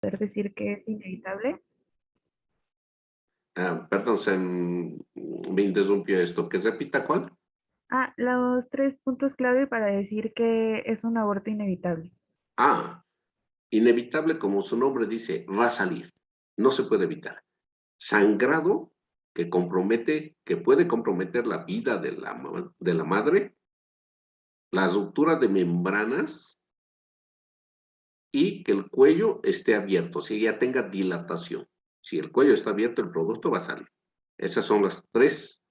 poder decir que es inevitable. Perdón, me interrumpió esto. ¿Que repita cuál? Los tres puntos clave para decir que es un aborto inevitable. Ah, inevitable, como su nombre dice, va a salir. No se puede evitar. Sangrado que compromete, que puede comprometer la vida de la madre, la ruptura de membranas y que el cuello esté abierto, si ella tenga dilatación. Si el cuello está abierto, el producto va a salir. Esas son las tres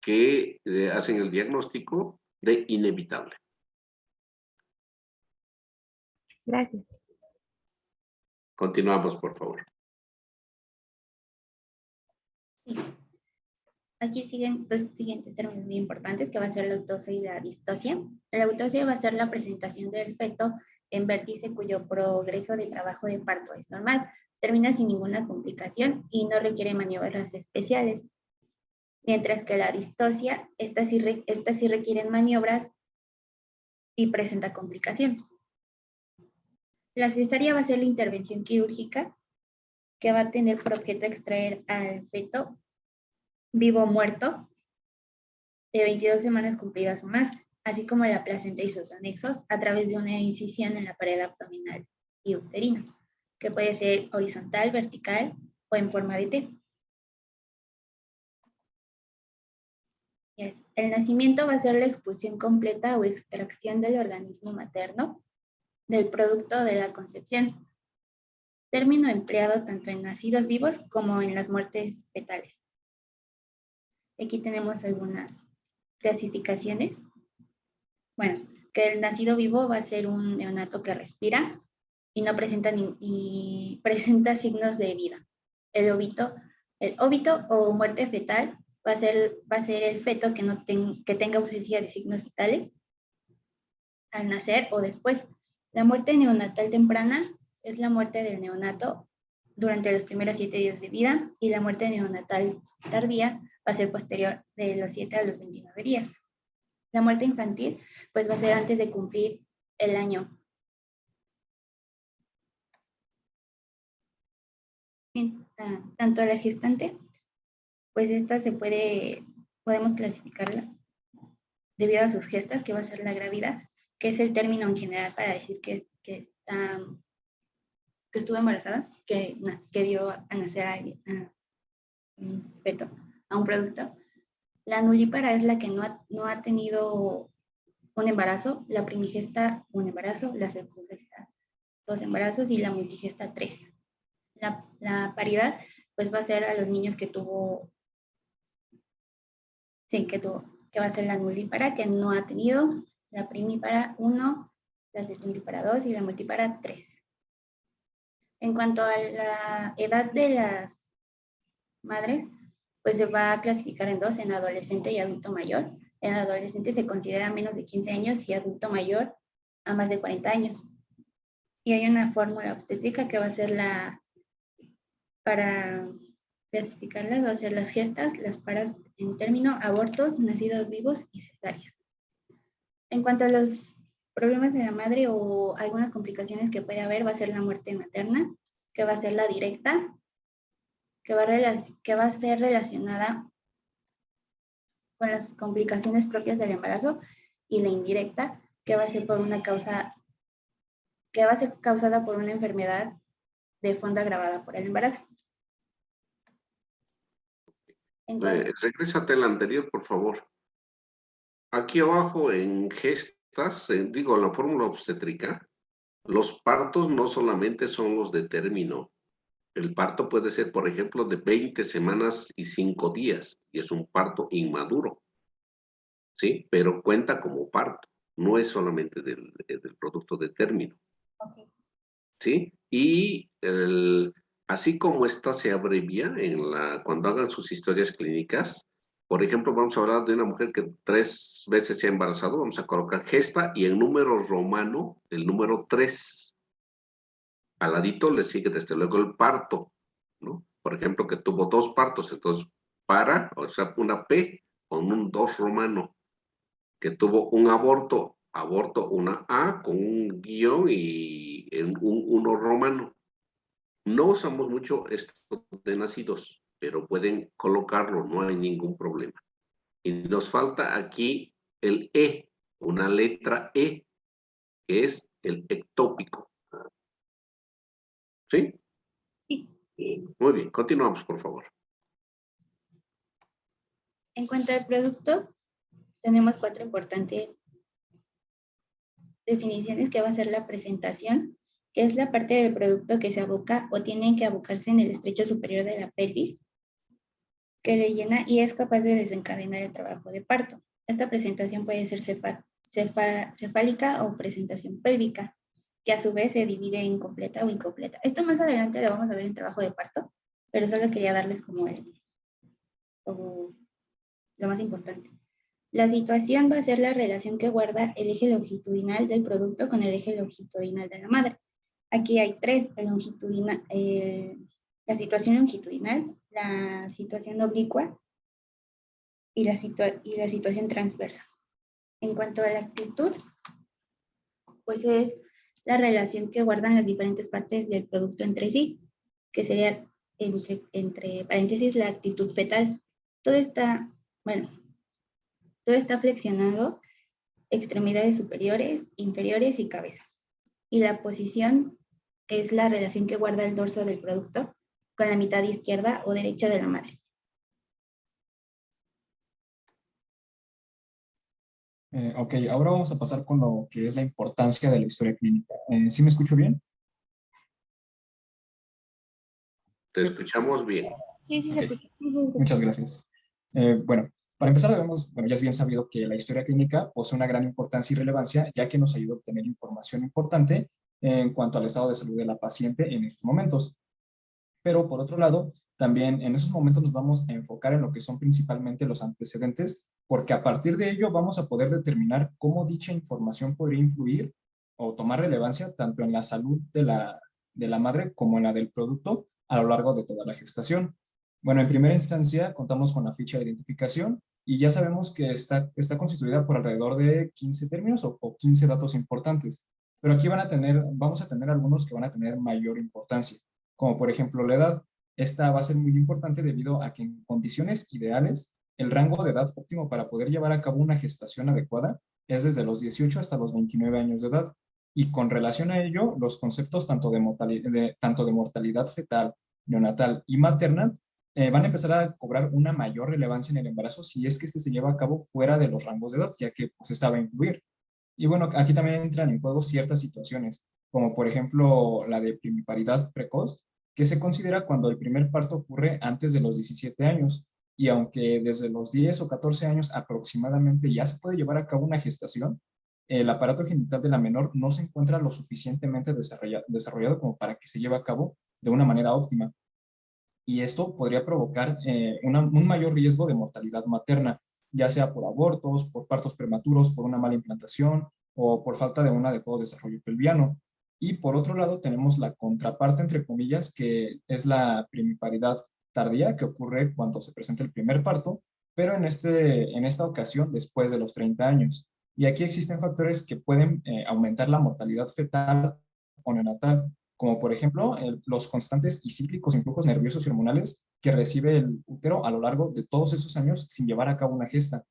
que hacen el diagnóstico de inevitable. Gracias. Continuamos, por favor. Sí. Aquí siguen dos siguientes términos muy importantes, que va a ser la autopsia y la distosia. La autopsia va a ser la presentación del feto en vértice cuyo progreso de trabajo de parto es normal, termina sin ninguna complicación y no requiere maniobras especiales. Mientras que la distosia, esta sí requieren maniobras y presenta complicaciones. La cesárea va a ser la intervención quirúrgica que va a tener por objeto extraer al feto vivo o muerto de 22 semanas cumplidas o más, así como la placenta y sus anexos, a través de una incisión en la pared abdominal y uterina, que puede ser horizontal, vertical o en forma de T. El nacimiento va a ser la expulsión completa o extracción del organismo materno del producto de la concepción, término empleado tanto en nacidos vivos como en las muertes fetales. Aquí tenemos algunas clasificaciones. Bueno, que el nacido vivo va a ser un neonato que respira y no presenta, presenta signos de vida. El óbito o muerte fetal va a ser el feto que tenga ausencia de signos vitales al nacer o después. La muerte neonatal temprana es la muerte del neonato durante los primeros 7 días de vida y la muerte neonatal tardía va a ser posterior de los 7 a los 29 días. La muerte infantil pues va a ser antes de cumplir el año. Bien, tanto la gestante, pues esta podemos clasificarla debido a sus gestas, que va a ser la grávida, que es el término en general para decir que estuvo embarazada, que dio a nacer a un feto, a un producto. La nulípara es la que no ha tenido un embarazo, la primigesta un embarazo, la secugesta 2 embarazos y la multigesta 3. La paridad pues va a ser a los niños que va a ser la nulípara, que no ha tenido, la primípara 1, la secundípara 2 y la multípara 3. En cuanto a la edad de las madres, pues se va a clasificar en dos, en adolescente y adulto mayor. En adolescente se considera menos de 15 años y adulto mayor a más de 40 años. Y hay una fórmula obstétrica que va a ser para clasificarlas, va a ser las gestas, las paras en término, abortos, nacidos vivos y cesáreas. En cuanto a los problemas de la madre o algunas complicaciones que puede haber, va a ser la muerte materna, que va a ser la directa, que va a ser relacionada con las complicaciones propias del embarazo, y la indirecta, que va a ser causada por una enfermedad de fondo agravada por el embarazo. Regrésate a la anterior, por favor. Aquí abajo en gestas, digo, la fórmula obstétrica, los partos no solamente son los de término. El parto puede ser, por ejemplo, de 20 semanas y 5 días, y es un parto inmaduro, ¿sí? Pero cuenta como parto, no es solamente del producto de término. Okay. ¿Sí? Y así como esta se abrevia cuando hagan sus historias clínicas, por ejemplo, vamos a hablar de una mujer que 3 veces se ha embarazado, vamos a colocar gesta y en número romano, el número 3. Al ladito le sigue desde luego el parto, ¿no? Por ejemplo, que tuvo 2 partos, entonces o sea, una P con un 2 romano, que tuvo un aborto una A con un guión y un 1 romano. No usamos mucho esto de nacidos, pero pueden colocarlo, no hay ningún problema. Y nos falta aquí el E, una letra E, que es el ectópico. ¿Sí? Sí. Muy bien, continuamos, por favor. En cuanto al producto, tenemos 4 importantes definiciones que va a ser la presentación, que es la parte del producto que se aboca o tiene que abocarse en el estrecho superior de la pelvis, que le llena y es capaz de desencadenar el trabajo de parto. Esta presentación puede ser cefálica o presentación pélvica, que a su vez se divide en completa o incompleta. Esto más adelante lo vamos a ver en trabajo de parto, pero solo quería darles como lo más importante. La situación va a ser la relación que guarda el eje longitudinal del producto con el eje longitudinal de la madre. Aquí hay 3, la situación longitudinal, la situación oblicua y la situación transversa. En cuanto a la actitud, pues es la relación que guardan las diferentes partes del producto entre sí, que sería entre paréntesis la actitud fetal. Todo está flexionado, extremidades superiores, inferiores y cabeza. Y la posición es la relación que guarda el dorso del producto con la mitad izquierda o derecha de la madre. Ok, ahora vamos a pasar con lo que es la importancia de la historia clínica. ¿Sí me escucho bien? Te escuchamos bien. Sí, se escucha. Muchas gracias. Bueno, para empezar debemos, ya es bien sabido que la historia clínica posee una gran importancia y relevancia, ya que nos ayuda a obtener información importante en cuanto al estado de salud de la paciente en estos momentos. Pero por otro lado, también en esos momentos nos vamos a enfocar en lo que son principalmente los antecedentes, porque a partir de ello vamos a poder determinar cómo dicha información podría influir o tomar relevancia tanto en la salud de la madre como en la del producto a lo largo de toda la gestación. Bueno, en primera instancia contamos con la ficha de identificación y ya sabemos que está constituida por alrededor de 15 términos o 15 datos importantes, pero aquí vamos a tener algunos que van a tener mayor importancia, como por ejemplo la edad. Esta va a ser muy importante debido a que en condiciones ideales, el rango de edad óptimo para poder llevar a cabo una gestación adecuada es desde los 18 hasta los 29 años de edad. Y con relación a ello, los conceptos tanto de mortalidad fetal, neonatal y materna van a empezar a cobrar una mayor relevancia en el embarazo si es que este se lleva a cabo fuera de los rangos de edad, ya que pues esta va a incluir. Y bueno, aquí también entran en juego ciertas situaciones, como por ejemplo la de primiparidad precoz, que se considera cuando el primer parto ocurre antes de los 17 años. Y aunque desde los 10 o 14 años aproximadamente ya se puede llevar a cabo una gestación, el aparato genital de la menor no se encuentra lo suficientemente desarrollado como para que se lleve a cabo de una manera óptima. Y esto podría provocar un mayor riesgo de mortalidad materna, ya sea por abortos, por partos prematuros, por una mala implantación o por falta de un adecuado desarrollo pelviano. Y por otro lado tenemos la contraparte, entre comillas, que es la primiparidad tardía, que ocurre cuando se presenta el primer parto, pero en esta ocasión después de los 30 años. Y aquí existen factores que pueden aumentar la mortalidad fetal o neonatal, como por ejemplo los constantes y cíclicos influjos nerviosos y hormonales que recibe el útero a lo largo de todos esos años sin llevar a cabo una gesta.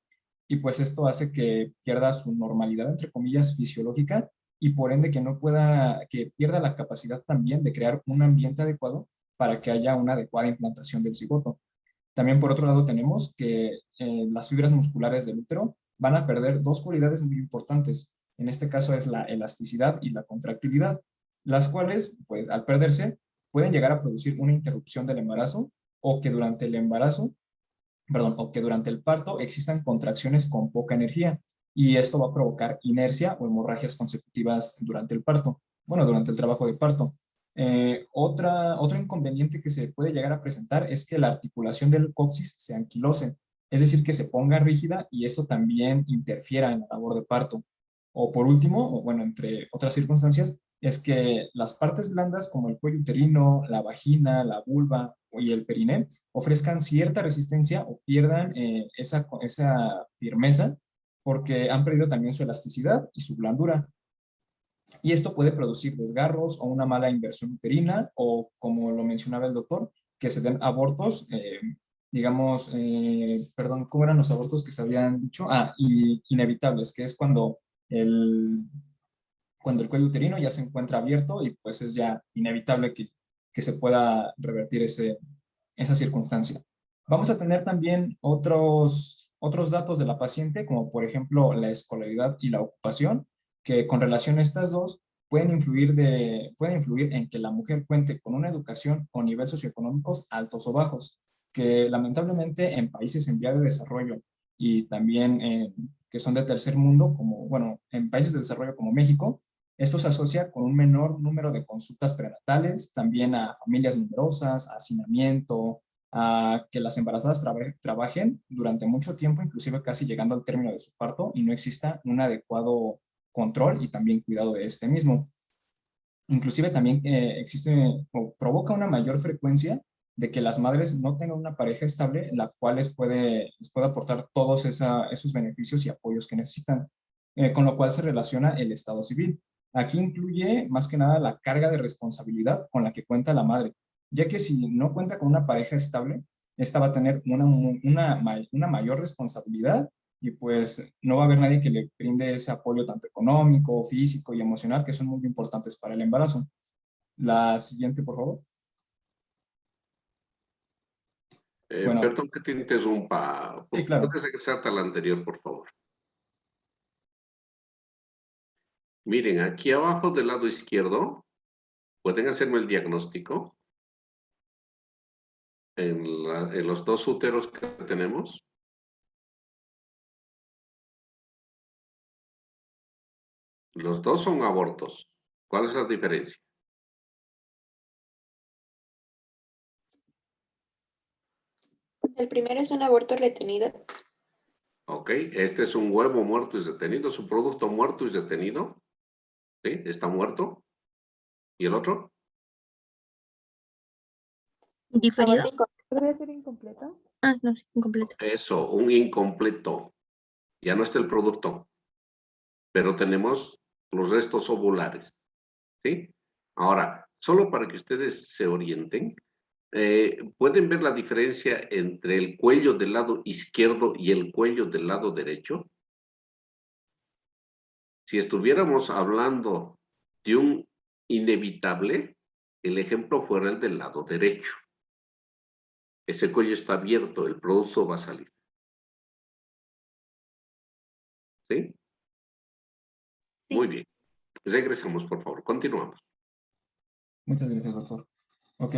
Y pues esto hace que pierda su normalidad, entre comillas, fisiológica y por ende que pierda la capacidad también de crear un ambiente adecuado para que haya una adecuada implantación del cigoto. También por otro lado tenemos que las fibras musculares del útero van a perder dos cualidades muy importantes. En este caso es la elasticidad y la contractilidad, las cuales, pues al perderse, pueden llegar a producir una interrupción del embarazo o que durante el parto existan contracciones con poca energía y esto va a provocar inercia o hemorragias consecutivas durante el parto, durante el trabajo de parto. Otro inconveniente que se puede llegar a presentar es que la articulación del coxis se anquilose, es decir, que se ponga rígida y eso también interfiera en la labor de parto. O por último, entre otras circunstancias, es que las partes blandas como el cuello uterino, la vagina, la vulva y el periné ofrezcan cierta resistencia o pierdan esa firmeza porque han perdido también su elasticidad y su blandura. Y esto puede producir desgarros o una mala inversión uterina o, como lo mencionaba el doctor, que se den abortos, digamos, perdón, ¿cómo eran los abortos que se habían dicho? Y inevitables, que es cuando el cuello uterino ya se encuentra abierto y pues es ya inevitable que se pueda revertir esa circunstancia. Vamos a tener también otros datos de la paciente, como por ejemplo la escolaridad y la ocupación, que con relación a estas dos pueden influir en que la mujer cuente con una educación o niveles socioeconómicos altos o bajos, que lamentablemente en países en vía de desarrollo y también que son de tercer mundo, como, bueno, en países de desarrollo como México, esto se asocia con un menor número de consultas prenatales, también a familias numerosas, a hacinamiento, a que las embarazadas trabajen durante mucho tiempo, inclusive casi llegando al término de su parto, y no exista un adecuado control y también cuidado de este mismo. Inclusive también existe o provoca una mayor frecuencia de que las madres no tengan una pareja estable, la cual les puede aportar todos esos beneficios y apoyos que necesitan, con lo cual se relaciona el estado civil. Aquí incluye más que nada la carga de responsabilidad con la que cuenta la madre, ya que si no cuenta con una pareja estable, esta va a tener una mayor responsabilidad y pues no va a haber nadie que le brinde ese apoyo tanto económico, físico y emocional que son muy importantes para el embarazo. La siguiente, por favor. Bueno, Perdón que te interrumpa. sí, claro. ¿Puedes regresarte a la anterior, por favor? Miren, aquí abajo del lado izquierdo, ¿pueden hacerme el diagnóstico en los dos úteros que tenemos? Los dos son abortos. ¿Cuál es la diferencia? El primero es un aborto retenido. Ok, este es un huevo muerto y retenido, es un producto muerto y retenido. ¿Sí? Está muerto. ¿Y el otro? ¿Diferido? ¿Podría ser incompleto? Ah, no, sí, incompleto. Eso, un incompleto. Ya no está el producto, pero tenemos los restos ovulares. ¿Sí? Ahora, solo para que ustedes se orienten, ¿pueden ver la diferencia entre el cuello del lado izquierdo y el cuello del lado derecho? Si estuviéramos hablando de un inevitable, el ejemplo fuera el del lado derecho. Ese cuello está abierto, el producto va a salir. ¿Sí? Muy bien. Regresamos, por favor. Continuamos. Muchas gracias, doctor. Ok,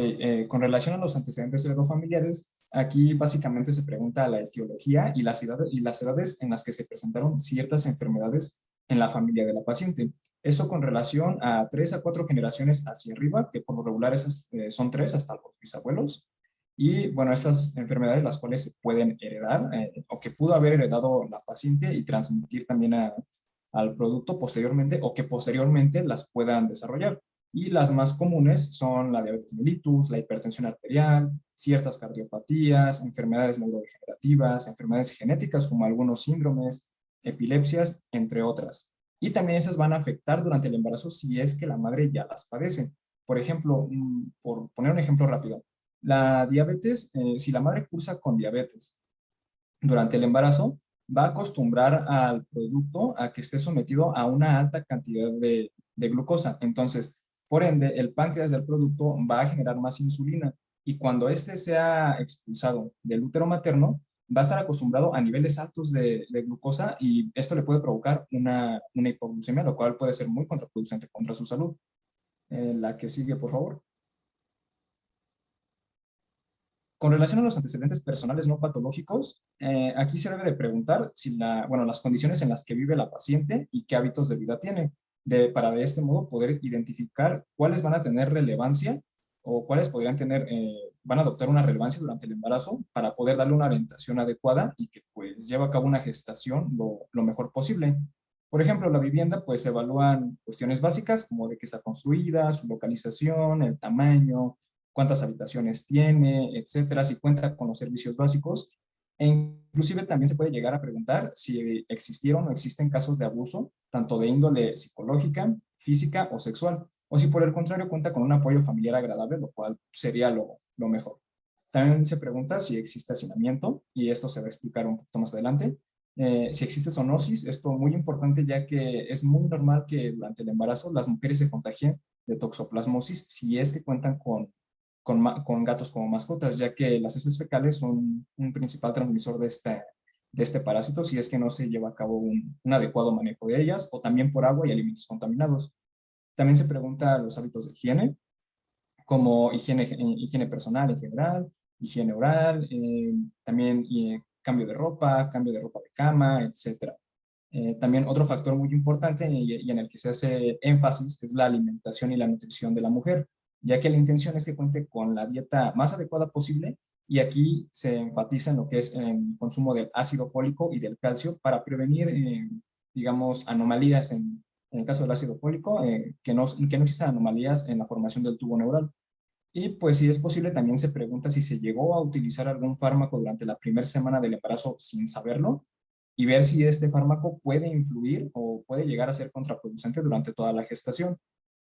con relación a los antecedentes heredofamiliares, aquí básicamente se pregunta la etiología y las edades en las que se presentaron ciertas enfermedades en la familia de la paciente. Esto con relación a 3 a 4 generaciones hacia arriba, que por lo regular son 3 hasta los bisabuelos. Y bueno, estas enfermedades las cuales se pueden heredar o que pudo haber heredado la paciente y transmitir también al producto posteriormente o que posteriormente las puedan desarrollar. Y las más comunes son la diabetes mellitus, la hipertensión arterial, ciertas cardiopatías, enfermedades neurodegenerativas, enfermedades genéticas como algunos síndromes, epilepsias, entre otras. Y también esas van a afectar durante el embarazo si es que la madre ya las padece. Por ejemplo, por poner un ejemplo rápido, la diabetes, si la madre cursa con diabetes durante el embarazo, va a acostumbrar al producto a que esté sometido a una alta cantidad de glucosa. Entonces, por ende, el páncreas del producto va a generar más insulina y cuando éste sea expulsado del útero materno, va a estar acostumbrado a niveles altos de glucosa y esto le puede provocar una hipoglucemia, lo cual puede ser muy contraproducente contra su salud. La que sigue, por favor. Con relación a los antecedentes personales no patológicos, aquí se debe de preguntar si las condiciones en las que vive la paciente y qué hábitos de vida tiene, para de este modo poder identificar cuáles van a tener relevancia o cuáles van a adoptar una relevancia durante el embarazo para poder darle una orientación adecuada y que pues lleve a cabo una gestación lo mejor posible. Por ejemplo, la vivienda pues se evalúan cuestiones básicas como de que está construida, su localización, el tamaño, cuántas habitaciones tiene, etcétera, si cuenta con los servicios básicos. E inclusive también se puede llegar a preguntar si existieron o existen casos de abuso, tanto de índole psicológica, física o sexual, o si por el contrario cuenta con un apoyo familiar agradable, lo cual sería lo mejor. También se pregunta si existe hacinamiento, y esto se va a explicar un poquito más adelante. Si existe zoonosis, esto es muy importante ya que es muy normal que durante el embarazo las mujeres se contagien de toxoplasmosis si es que cuentan con gatos como mascotas, ya que las heces fecales son un principal transmisor de este parásito si es que no se lleva a cabo un adecuado manejo de ellas, o también por agua y alimentos contaminados. También se pregunta los hábitos de higiene, como higiene personal en general, higiene oral, también cambio de ropa de cama, etc. También otro factor muy importante y en el que se hace énfasis es la alimentación y la nutrición de la mujer, ya que la intención es que cuente con la dieta más adecuada posible, y aquí se enfatiza en lo que es el consumo del ácido fólico y del calcio para prevenir, digamos, anomalías en el caso del ácido fólico, que no existan anomalías en la formación del tubo neural. Y pues si es posible, también se pregunta si se llegó a utilizar algún fármaco durante la primera semana del embarazo sin saberlo, y ver si este fármaco puede influir o puede llegar a ser contraproducente durante toda la gestación.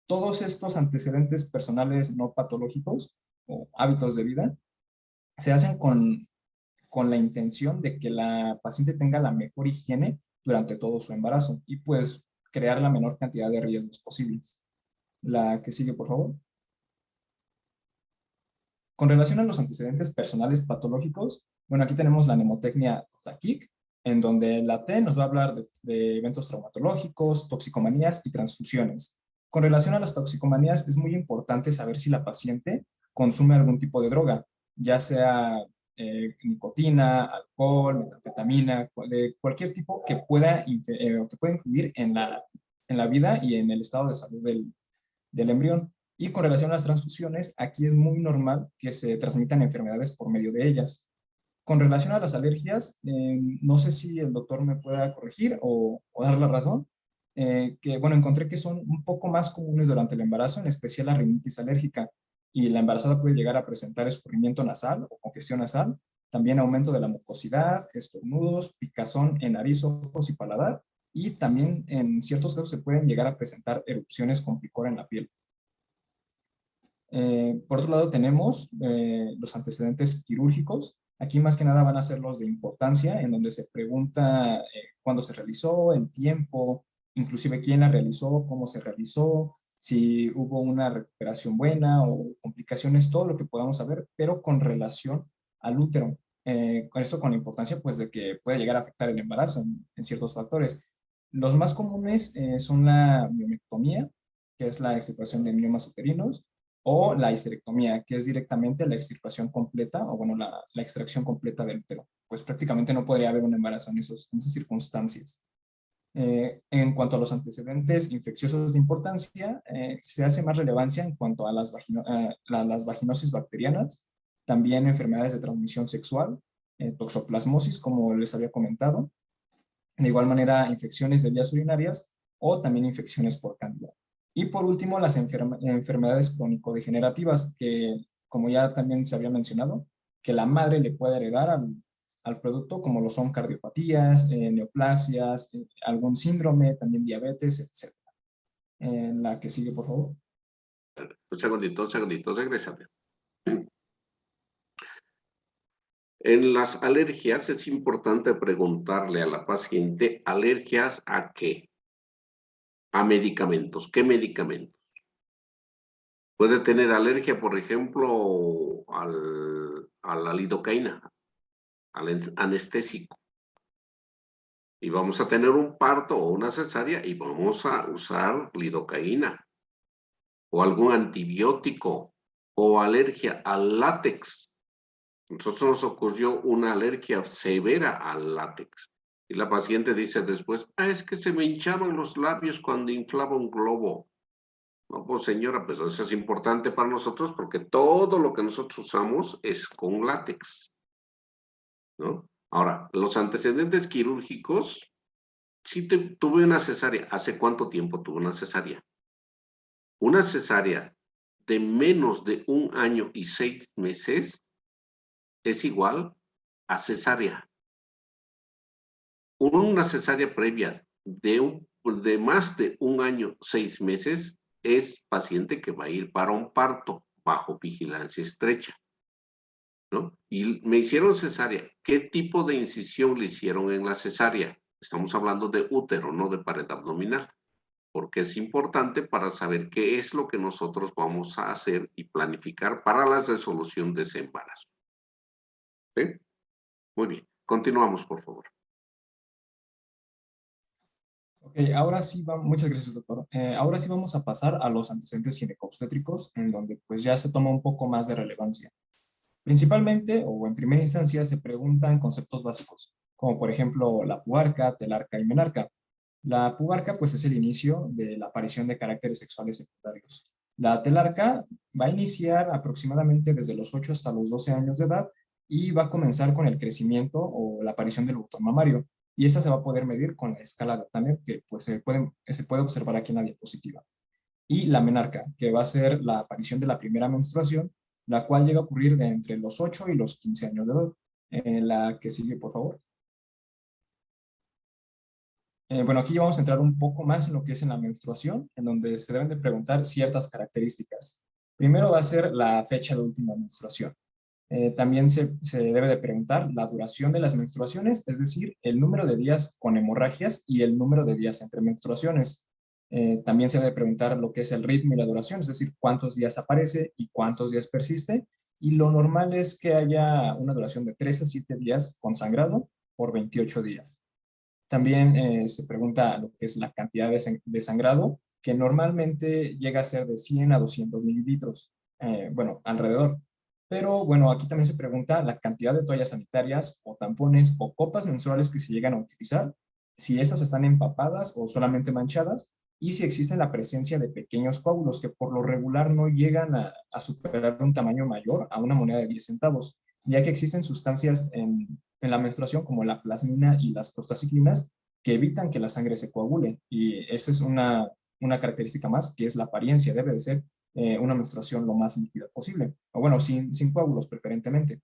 Todos estos antecedentes personales no patológicos o hábitos de vida se hacen con la intención de que la paciente tenga la mejor higiene durante todo su embarazo y pues crear la menor cantidad de riesgos posibles. La que sigue, por favor. Con relación a los antecedentes personales patológicos, bueno, aquí tenemos la mnemotecnia TAKIC, en donde la T nos va a hablar de eventos traumatológicos, toxicomanías y transfusiones. Con relación a las toxicomanías, es muy importante saber si la paciente consume algún tipo de droga, ya sea nicotina, alcohol, metanfetamina, de cualquier tipo que pueda influir en la vida y en el estado de salud del embrión. Y con relación a las transfusiones, aquí es muy normal que se transmitan enfermedades por medio de ellas. Con relación a las alergias, no sé si el doctor me pueda corregir o dar la razón, que bueno, encontré que son un poco más comunes durante el embarazo, en especial la rinitis alérgica, y la embarazada puede llegar a presentar escurrimiento nasal o congestión nasal, también aumento de la mucosidad, estornudos, picazón en nariz, ojos y paladar, y también en ciertos casos se pueden llegar a presentar erupciones con picor en la piel. Por otro lado tenemos los antecedentes quirúrgicos. Aquí más que nada van a ser los de importancia, en donde se pregunta cuándo se realizó, el tiempo, inclusive quién la realizó, cómo se realizó, si hubo una recuperación buena o complicaciones, todo lo que podamos saber, pero con relación al útero. Con esto con la importancia pues de que puede llegar a afectar el embarazo en ciertos factores. Los más comunes son la miomectomía, que es la extirpación de miomas uterinos, o la histerectomía, que es directamente la extirpación completa, o bueno, la extracción completa del útero. Pues prácticamente no podría haber un embarazo en esas circunstancias. En cuanto a los antecedentes infecciosos de importancia, se hace más relevancia en cuanto a las vaginosis bacterianas, también enfermedades de transmisión sexual, toxoplasmosis, como les había comentado, de igual manera infecciones de vías urinarias o también infecciones por cándida. Y por último, las enfermedades crónico-degenerativas, que como ya también se había mencionado, que la madre le puede heredar al producto, como lo son cardiopatías, neoplasias, algún síndrome, también diabetes, etc. La que sigue, por favor. Un segundito, regrésate. En las alergias es importante preguntarle a la paciente, ¿alergias a qué? A medicamentos. ¿Qué medicamentos? Puede tener alergia, por ejemplo, a la lidocaína, al anestésico. Y vamos a tener un parto o una cesárea y vamos a usar lidocaína o algún antibiótico o alergia al látex. Nosotros nos ocurrió una alergia severa al látex. Y la paciente dice después, es que se me hinchaban los labios cuando inflaba un globo. No, pues señora, pero eso es importante para nosotros porque todo lo que nosotros usamos es con látex, ¿no? Ahora, los antecedentes quirúrgicos, sí tuve una cesárea. ¿Hace cuánto tiempo tuve una cesárea? Una cesárea de menos de 1 año y 6 meses es igual a cesárea. Una cesárea previa de más de 1 año, 6 meses, es paciente que va a ir para un parto bajo vigilancia estrecha, ¿no? Y me hicieron cesárea. ¿Qué tipo de incisión le hicieron en la cesárea? Estamos hablando de útero, no de pared abdominal, porque es importante para saber qué es lo que nosotros vamos a hacer y planificar para la resolución de ese embarazo. ¿Sí? Muy bien. Continuamos, por favor. Ok, ahora sí vamos, muchas gracias, doctor. Ahora sí vamos a pasar a los antecedentes ginecobstétricos, en donde pues ya se toma un poco más de relevancia. Principalmente, o en primera instancia, se preguntan conceptos básicos, como por ejemplo la pubarca, telarca y menarca. La pubarca pues es el inicio de la aparición de caracteres sexuales secundarios. La telarca va a iniciar aproximadamente desde los 8 hasta los 12 años de edad y va a comenzar con el crecimiento o la aparición del botón mamario. Y esta se va a poder medir con la escala de Tanner, que pues se puede observar aquí en la diapositiva. Y la menarca, que va a ser la aparición de la primera menstruación, la cual llega a ocurrir de entre los 8 y los 15 años de edad. La que sigue, por favor. Bueno, aquí vamos a entrar un poco más en lo que es en la menstruación, en donde se deben de preguntar ciertas características. Primero va a ser la fecha de última menstruación. También se debe de preguntar la duración de las menstruaciones, es decir, el número de días con hemorragias y el número de días entre menstruaciones. También se debe preguntar lo que es el ritmo y la duración, es decir, cuántos días aparece y cuántos días persiste. Y lo normal es que haya una duración de 3 a 7 días con sangrado por 28 días. También se pregunta lo que es la cantidad de sangrado, que normalmente llega a ser de 100 a 200 mililitros, bueno, alrededor. Pero bueno, aquí también se pregunta la cantidad de toallas sanitarias o tampones o copas menstruales que se llegan a utilizar, si estas están empapadas o solamente manchadas, y si existe la presencia de pequeños coágulos que por lo regular no llegan a superar un tamaño mayor a una moneda de 10 centavos, ya que existen sustancias en la menstruación como la plasmina y las prostaciclinas que evitan que la sangre se coagule. Y esa es una característica más, que es la apariencia. Debe de ser una menstruación lo más líquida posible, o bueno, sin coágulos preferentemente.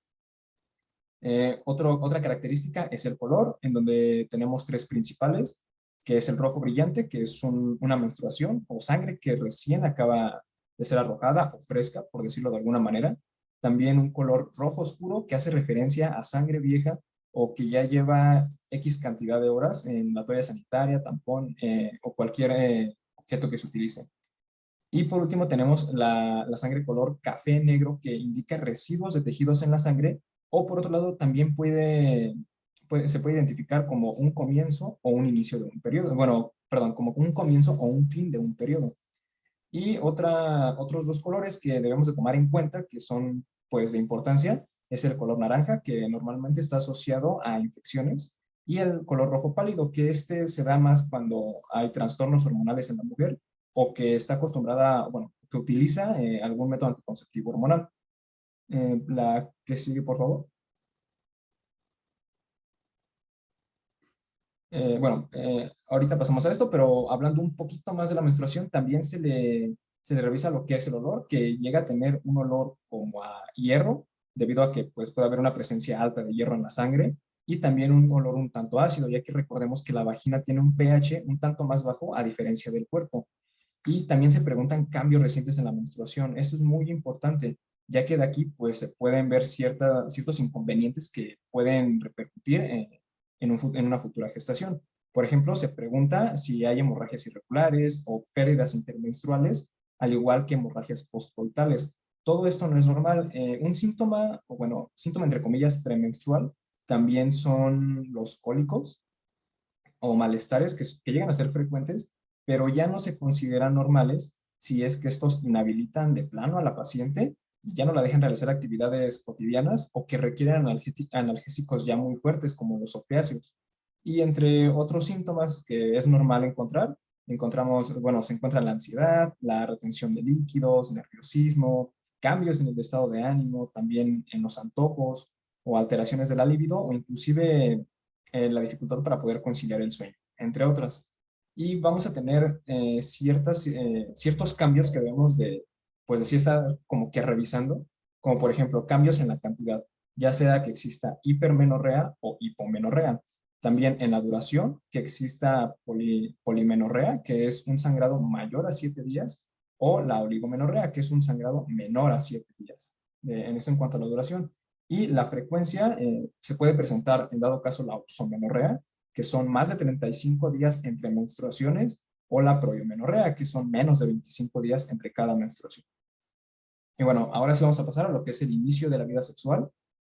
Otra característica es el color, en donde tenemos 3 principales, que es el rojo brillante, que es una menstruación o sangre que recién acaba de ser arrojada o fresca, por decirlo de alguna manera. También un color rojo oscuro que hace referencia a sangre vieja o que ya lleva X cantidad de horas en la toalla sanitaria, tampón o cualquier objeto que se utilice. Y por último tenemos la sangre color café negro que indica residuos de tejidos en la sangre, o por otro lado también se puede identificar como un comienzo o un inicio de un periodo. Bueno, perdón, como un comienzo o un fin de un periodo. Y otros 2 colores que debemos de tomar en cuenta que son pues de importancia es el color naranja, que normalmente está asociado a infecciones, y el color rojo pálido, que se da más cuando hay trastornos hormonales en la mujer o que está acostumbrada, bueno, que utiliza algún método anticonceptivo hormonal. La que sigue, por favor. Ahorita pasamos a esto, pero hablando un poquito más de la menstruación, también se le revisa lo que es el olor, que llega a tener un olor como a hierro, debido a que pues, puede haber una presencia alta de hierro en la sangre, y también un olor un tanto ácido, ya que recordemos que la vagina tiene un pH un tanto más bajo a diferencia del cuerpo. Y también se preguntan cambios recientes en la menstruación. Esto es muy importante, ya que de aquí pues, se pueden ver ciertos inconvenientes que pueden repercutir en una futura gestación. Por ejemplo, se pregunta si hay hemorragias irregulares o pérdidas intermenstruales, al igual que hemorragias postcoitales. Todo esto no es normal. Un síntoma, o bueno, síntoma entre comillas premenstrual, también son los cólicos o malestares que llegan a ser frecuentes, pero ya no se consideran normales si es que estos inhabilitan de plano a la paciente y ya no la dejan realizar actividades cotidianas o que requieren analgésicos ya muy fuertes como los opiáceos. Y entre otros síntomas que es normal se encuentra la ansiedad, la retención de líquidos, nerviosismo, cambios en el estado de ánimo, también en los antojos o alteraciones de la libido, o inclusive la dificultad para poder conciliar el sueño, entre otras. Y vamos a tener ciertos cambios que debemos de, pues así estar como que revisando, como por ejemplo cambios en la cantidad ya sea que exista hipermenorrea o hipomenorrea. También en la duración, que exista polimenorrea, que es un sangrado mayor a 7 días, o la oligomenorrea, que es un sangrado menor a 7 días. En eso en cuanto a la duración. Y la frecuencia se puede presentar, en dado caso, la oxomenorrea, que son más de 35 días entre menstruaciones, o la proiomenorrea, que son menos de 25 días entre cada menstruación. Y bueno, ahora sí vamos a pasar a lo que es el inicio de la vida sexual.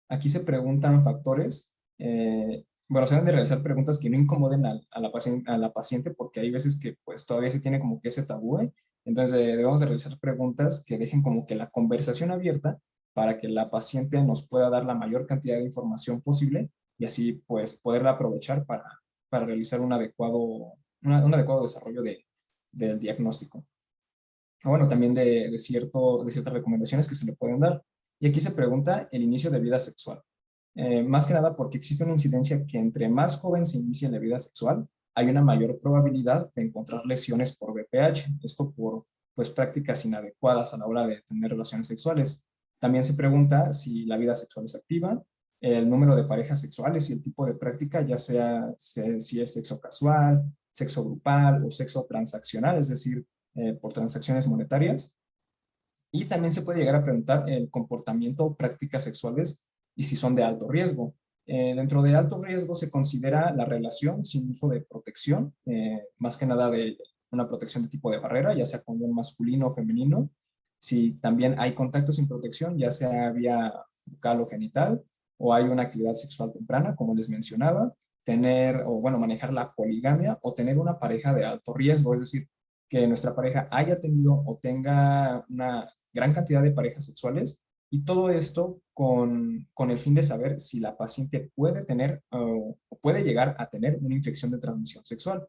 Aquí se preguntan factores. Bueno, se deben de realizar preguntas que no incomoden a la paciente, porque hay veces que pues todavía se tiene como que ese tabú. Entonces debemos de realizar preguntas que dejen como que la conversación abierta para que la paciente nos pueda dar la mayor cantidad de información posible y así pues poderla aprovechar para realizar un un adecuado desarrollo del diagnóstico. Bueno, también de ciertas recomendaciones que se le pueden dar. Y aquí se pregunta el inicio de vida sexual. Más que nada porque existe una incidencia que entre más joven se inicie la vida sexual, hay una mayor probabilidad de encontrar lesiones por VPH. Esto por pues, prácticas inadecuadas a la hora de tener relaciones sexuales. También se pregunta si la vida sexual es activa, el número de parejas sexuales y el tipo de práctica, ya sea si es sexo casual, sexo grupal o sexo transaccional, es decir, por transacciones monetarias. Y también se puede llegar a preguntar el comportamiento o prácticas sexuales y si son de alto riesgo. Dentro de alto riesgo se considera la relación sin uso de protección, más que nada de una protección de tipo de barrera, ya sea con un masculino o femenino. Si también hay contacto sin protección, ya sea vía bucal o genital, o hay una actividad sexual temprana, como les mencionaba, tener o bueno, manejar la poligamia o tener una pareja de alto riesgo, es decir, que nuestra pareja haya tenido o tenga una gran cantidad de parejas sexuales y todo esto con el fin de saber si la paciente puede tener o puede llegar a tener una infección de transmisión sexual.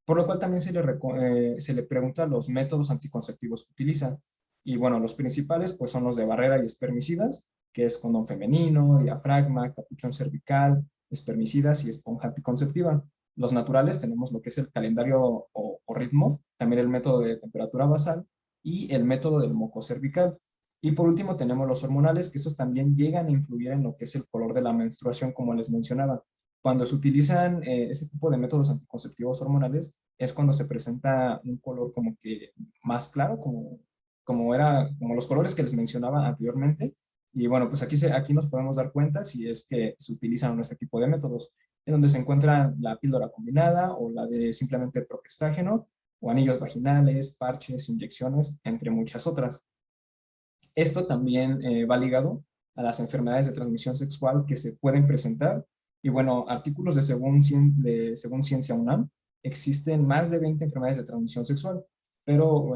Por lo cual también se le pregunta los métodos anticonceptivos que utiliza. Y bueno, los principales pues son los de barrera y espermicidas, que es condón femenino, diafragma, capuchón cervical, espermicidas y esponja anticonceptiva. Los naturales tenemos lo que es el calendario o ritmo, también el método de temperatura basal y el método del moco cervical. Y por último tenemos los hormonales, que esos también llegan a influir en lo que es el color de la menstruación, como les mencionaba. Cuando se utilizan este tipo de métodos anticonceptivos hormonales, es cuando se presenta un color como que más claro, como los colores que les mencionaba anteriormente. Y bueno, pues aquí nos podemos dar cuenta si es que se utilizan este tipo de métodos, en donde se encuentra la píldora combinada o la de simplemente progestágeno, o anillos vaginales, parches, inyecciones, entre muchas otras. Esto también va ligado a las enfermedades de transmisión sexual que se pueden presentar. Y bueno, artículos de según Ciencia UNAM, existen más de 20 enfermedades de transmisión sexual, pero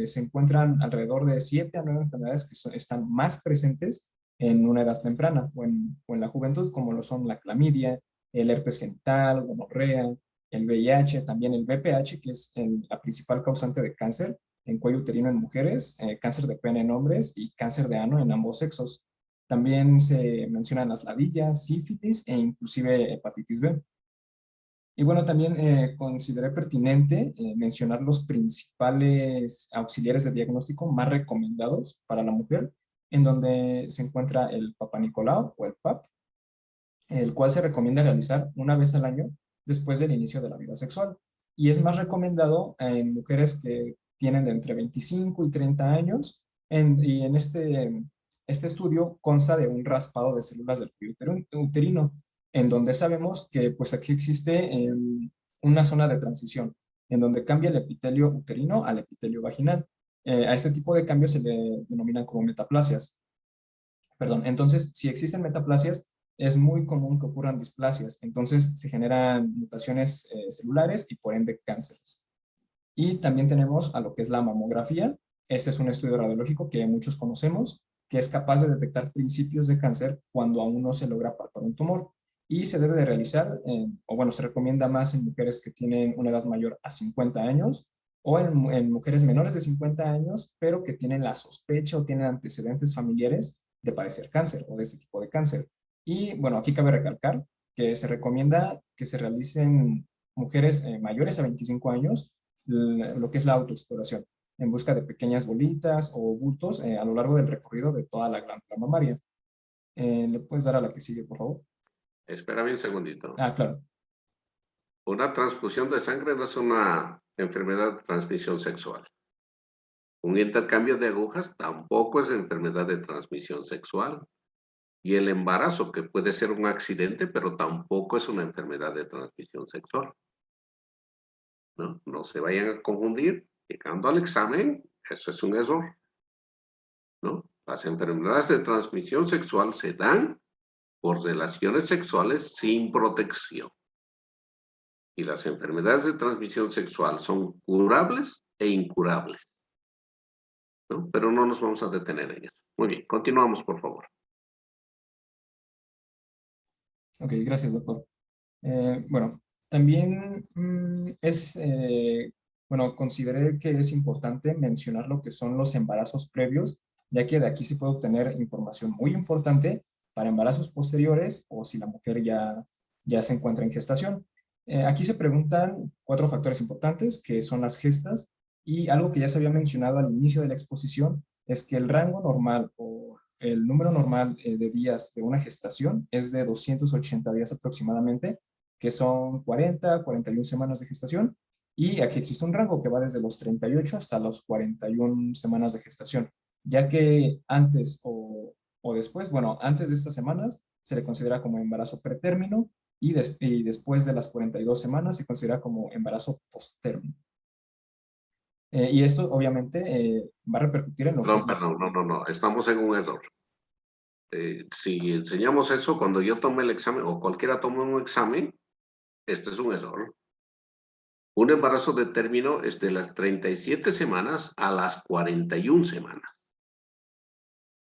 se encuentran alrededor de 7 a 9 enfermedades que están más presentes en una edad temprana o en la juventud, como lo son la clamidia, el herpes genital, gonorrea, el VIH, también el VPH, que es la principal causante de cáncer en cuello uterino en mujeres, cáncer de pene en hombres y cáncer de ano en ambos sexos. También se mencionan las ladillas, sífilis e inclusive hepatitis B. Y bueno, también consideré pertinente mencionar los principales auxiliares de diagnóstico más recomendados para la mujer, en donde se encuentra el Papa Nicolau o el PAP, el cual se recomienda realizar una vez al año después del inicio de la vida sexual. Y es más recomendado en mujeres que tienen de entre 25 y 30 años. Y en este estudio consta de un raspado de células del cuello uterino, en donde sabemos que pues aquí existe una zona de transición, en donde cambia el epitelio uterino al epitelio vaginal. A este tipo de cambios se le denominan como metaplasias. Perdón, entonces, si existen metaplasias, es muy común que ocurran displasias. Entonces, se generan mutaciones celulares y por ende cánceres. Y también tenemos a lo que es la mamografía. Este es un estudio radiológico que muchos conocemos, que es capaz de detectar principios de cáncer cuando aún no se logra palpar un tumor. Y se debe de realizar, se recomienda más en mujeres que tienen una edad mayor a 50 años o en mujeres menores de 50 años, pero que tienen la sospecha o tienen antecedentes familiares de padecer cáncer o de este tipo de cáncer. Y bueno, aquí cabe recalcar que se recomienda que se realicen mujeres mayores a 25 años lo que es la autoexploración, en busca de pequeñas bolitas o bultos a lo largo del recorrido de toda la glándula mamaria. ¿Le puedes dar a la que sigue, por favor? Espérame un segundito. Ah, claro. Una transfusión de sangre no es una enfermedad de transmisión sexual. Un intercambio de agujas tampoco es enfermedad de transmisión sexual. Y el embarazo, que puede ser un accidente, pero tampoco es una enfermedad de transmisión sexual. ¿No? No se vayan a confundir. Llegando al examen, eso es un error. ¿No? Las enfermedades de transmisión sexual se dan por relaciones sexuales sin protección. Y las enfermedades de transmisión sexual son curables e incurables, ¿no? Pero no nos vamos a detener en eso. Muy bien, continuamos, por favor. Ok, gracias, doctor. Bueno, también bueno, consideré que es importante mencionar lo que son los embarazos previos, ya que de aquí se puede obtener información muy importante para embarazos posteriores o si la mujer ya se encuentra en gestación. Aquí se preguntan 4 factores importantes, que son las gestas, y algo que ya se había mencionado al inicio de la exposición es que el rango normal o el número normal de días de una gestación es de 280 días aproximadamente, que son 41 semanas de gestación, y aquí existe un rango que va desde los 38 hasta los 41 semanas de gestación, ya que antes o después, bueno, antes de estas semanas se le considera como embarazo pretérmino y después de las 42 semanas se considera como embarazo posttérmino. Y esto obviamente va a repercutir en lo que es la salud. No, estamos en un error. Si enseñamos eso, cuando yo tome el examen, o cualquiera tome un examen, este es un error. Un embarazo de término es de las 37 semanas a las 41 semanas.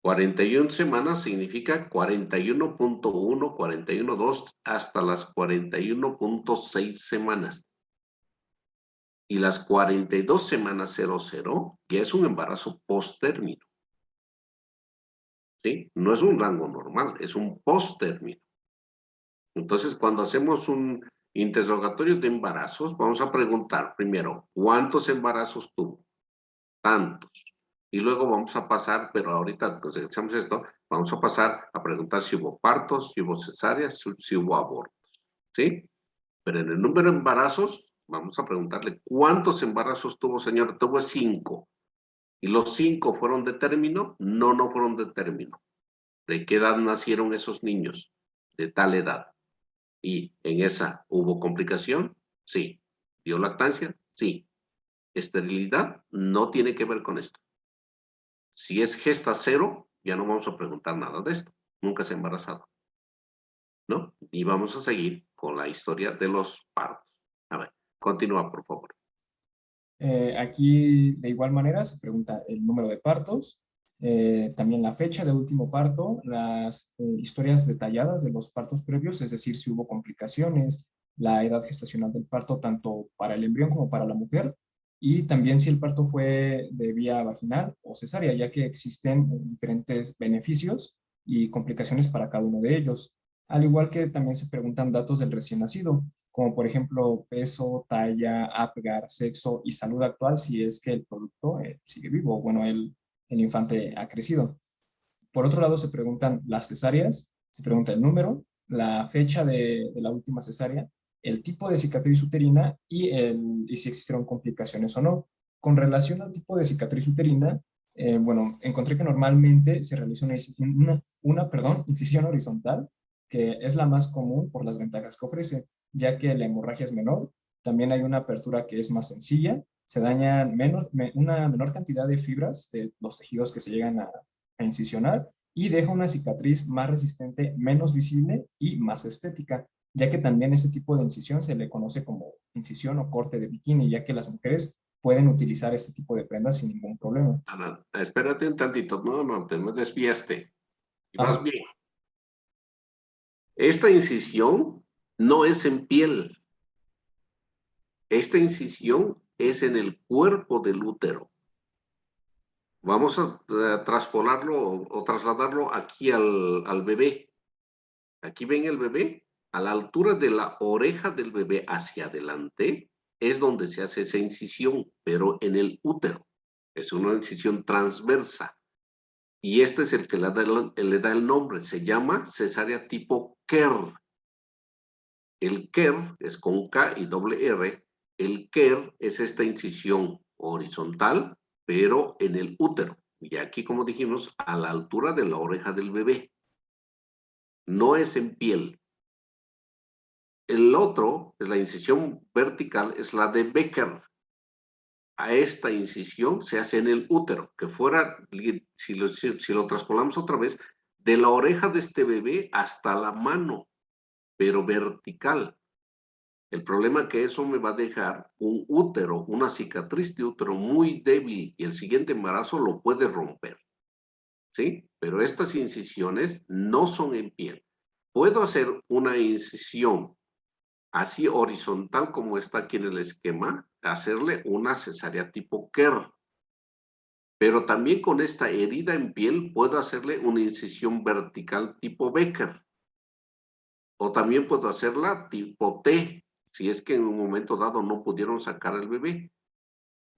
41 semanas significa 41.1, 41.2 hasta las 41.6 semanas. Y las 42 semanas 00 ya es un embarazo post-término. ¿Sí? No es un rango normal, es un post-término. Entonces, cuando hacemos un interrogatorio de embarazos, vamos a preguntar primero, ¿cuántos embarazos tuvo? Tantos. Y luego vamos a pasar, pero ahorita que hacemos esto, vamos a pasar a preguntar si hubo partos, si hubo cesáreas, si hubo abortos. ¿Sí? Pero en el número de embarazos, vamos a preguntarle, ¿cuántos embarazos tuvo, señor? Tuvo 5. ¿Y los 5 fueron de término? No, no fueron de término. ¿De qué edad nacieron esos niños? De tal edad. ¿Y en esa hubo complicación? Sí. ¿Dio lactancia? Sí. Esterilidad no tiene que ver con esto. Si es gesta 0, ya no vamos a preguntar nada de esto. Nunca se ha embarazado. ¿No? Y vamos a seguir con la historia de los partos. A ver, continúa, por favor. Aquí, de igual manera, se pregunta el número de partos, también la fecha de último parto, las historias detalladas de los partos previos, es decir, si hubo complicaciones, la edad gestacional del parto, tanto para el embrión como para la mujer, y también si el parto fue de vía vaginal o cesárea, ya que existen diferentes beneficios y complicaciones para cada uno de ellos. Al igual que también se preguntan datos del recién nacido, como por ejemplo peso, talla, apgar, sexo y salud actual si es que el producto sigue vivo, bueno, el infante ha crecido. Por otro lado, se preguntan las cesáreas, se pregunta el número, la fecha de la última cesárea, el tipo de cicatriz uterina y si existieron complicaciones o no. Con relación al tipo de cicatriz uterina, bueno, encontré que normalmente se realiza una incisión horizontal, que es la más común por las ventajas que ofrece, ya que la hemorragia es menor. También hay una apertura que es más sencilla, se dañan una menor cantidad de fibras de los tejidos que se llegan a incisionar y deja una cicatriz más resistente, menos visible y más estética, ya que también este tipo de incisión se le conoce como incisión o corte de bikini, ya que las mujeres pueden utilizar este tipo de prendas sin ningún problema. Ana, espérate un tantito. No, te me desviaste. Y vas Ajá. bien. Esta incisión no es en piel. Esta incisión es en el cuerpo del útero. Vamos a traspolarlo o trasladarlo aquí al bebé. Aquí ven el bebé. A la altura de la oreja del bebé hacia adelante es donde se hace esa incisión, pero en el útero. Es una incisión transversa. Y este es el que le da el nombre, se llama cesárea tipo Kerr. El Kerr es con K y doble R. El Kerr es esta incisión horizontal, pero en el útero. Y aquí, como dijimos, a la altura de la oreja del bebé. No es en piel. El otro, es la incisión vertical, es la de Becker. A esta incisión se hace en el útero, que fuera, si lo traspolamos otra vez, de la oreja de este bebé hasta la mano, pero vertical. El problema es que eso me va a dejar un útero, una cicatriz de útero muy débil y el siguiente embarazo lo puede romper. ¿Sí? Pero estas incisiones no son en piel. Puedo hacer una incisión así horizontal como está aquí en el esquema, hacerle una cesárea tipo Kerr. Pero también con esta herida en piel puedo hacerle una incisión vertical tipo Becker. O también puedo hacerla tipo T, si es que en un momento dado no pudieron sacar al bebé,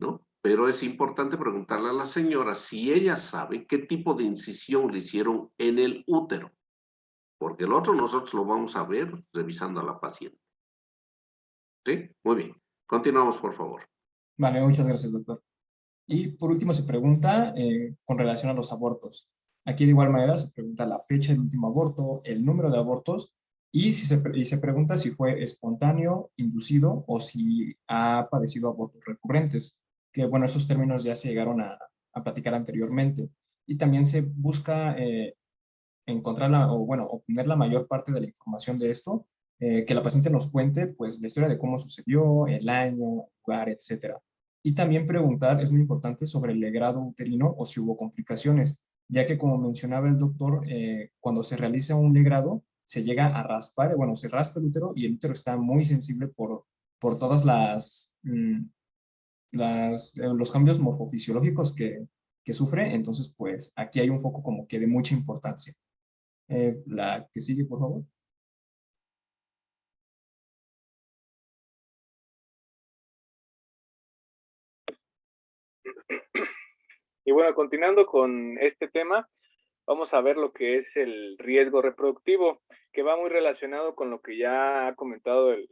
¿no? Pero es importante preguntarle a la señora si ella sabe qué tipo de incisión le hicieron en el útero, porque el otro nosotros lo vamos a ver revisando a la paciente. ¿Sí? Muy bien. Continuamos, por favor. Vale, muchas gracias, doctor. Y por último se pregunta con relación a los abortos. Aquí de igual manera se pregunta la fecha del último aborto, el número de abortos y se pregunta si fue espontáneo, inducido o si ha padecido abortos recurrentes, que bueno, esos términos ya se llegaron a platicar anteriormente. Y también se busca encontrar o bueno, obtener la mayor parte de la información de esto, que la paciente nos cuente pues la historia de cómo sucedió, el año, lugar, etcétera. Y también preguntar, es muy importante, sobre el legrado uterino o si hubo complicaciones, ya que como mencionaba el doctor, cuando se realiza un legrado, se llega a raspar, bueno, se raspa el útero y el útero está muy sensible por todas los cambios morfofisiológicos que sufre, entonces pues aquí hay un foco como que de mucha importancia. La que sigue, por favor. Y bueno, continuando con este tema, vamos a ver lo que es el riesgo reproductivo, que va muy relacionado con lo que ya ha comentado el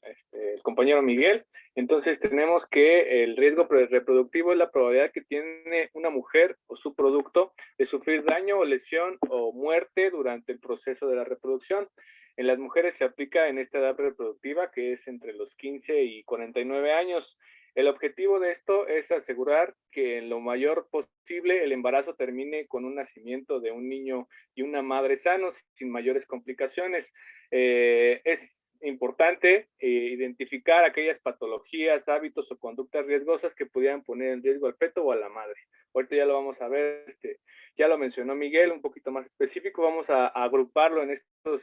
compañero Miguel. Entonces tenemos que el riesgo reproductivo es la probabilidad que tiene una mujer o su producto de sufrir daño o lesión o muerte durante el proceso de la reproducción. En las mujeres se aplica en esta edad reproductiva, que es entre los 15 y 49 años. El objetivo de esto es asegurar que en lo mayor posible el embarazo termine con un nacimiento de un niño y una madre sanos, sin mayores complicaciones. Es importante identificar aquellas patologías, hábitos o conductas riesgosas que pudieran poner en riesgo al feto o a la madre. Ahorita ya lo vamos a ver, ya lo mencionó Miguel, un poquito más específico, vamos a agruparlo en estos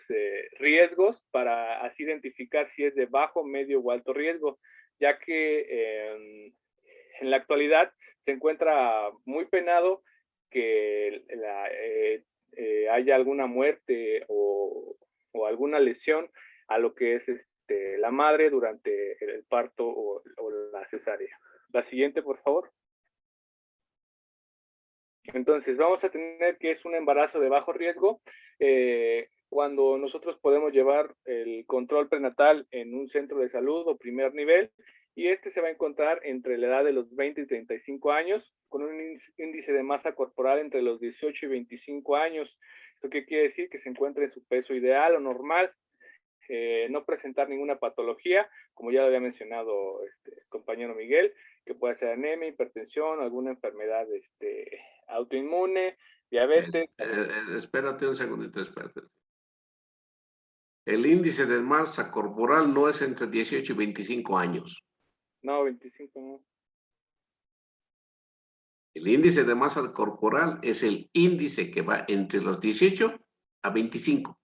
riesgos para así identificar si es de bajo, medio o alto riesgo, ya que en la actualidad se encuentra muy penado que haya alguna muerte o alguna lesión a lo que es la madre durante el parto o la cesárea. La siguiente, por favor. Entonces, vamos a tener que es un embarazo de bajo riesgo cuando nosotros podemos llevar el control prenatal en un centro de salud o primer nivel, y se va a encontrar entre la edad de los 20 y 35 años, con un índice de masa corporal entre los 18 y 25 años. ¿Esto qué quiere decir? Que se encuentre en su peso ideal o normal, no presentar ninguna patología, como ya lo había mencionado el compañero Miguel, que puede ser anemia, hipertensión, alguna enfermedad autoinmune, diabetes. Espérate un segundito, espérate. El índice de masa corporal no es entre 18 y 25 años. No, 25 no. El índice de masa corporal es el índice que va entre los 18 a 25.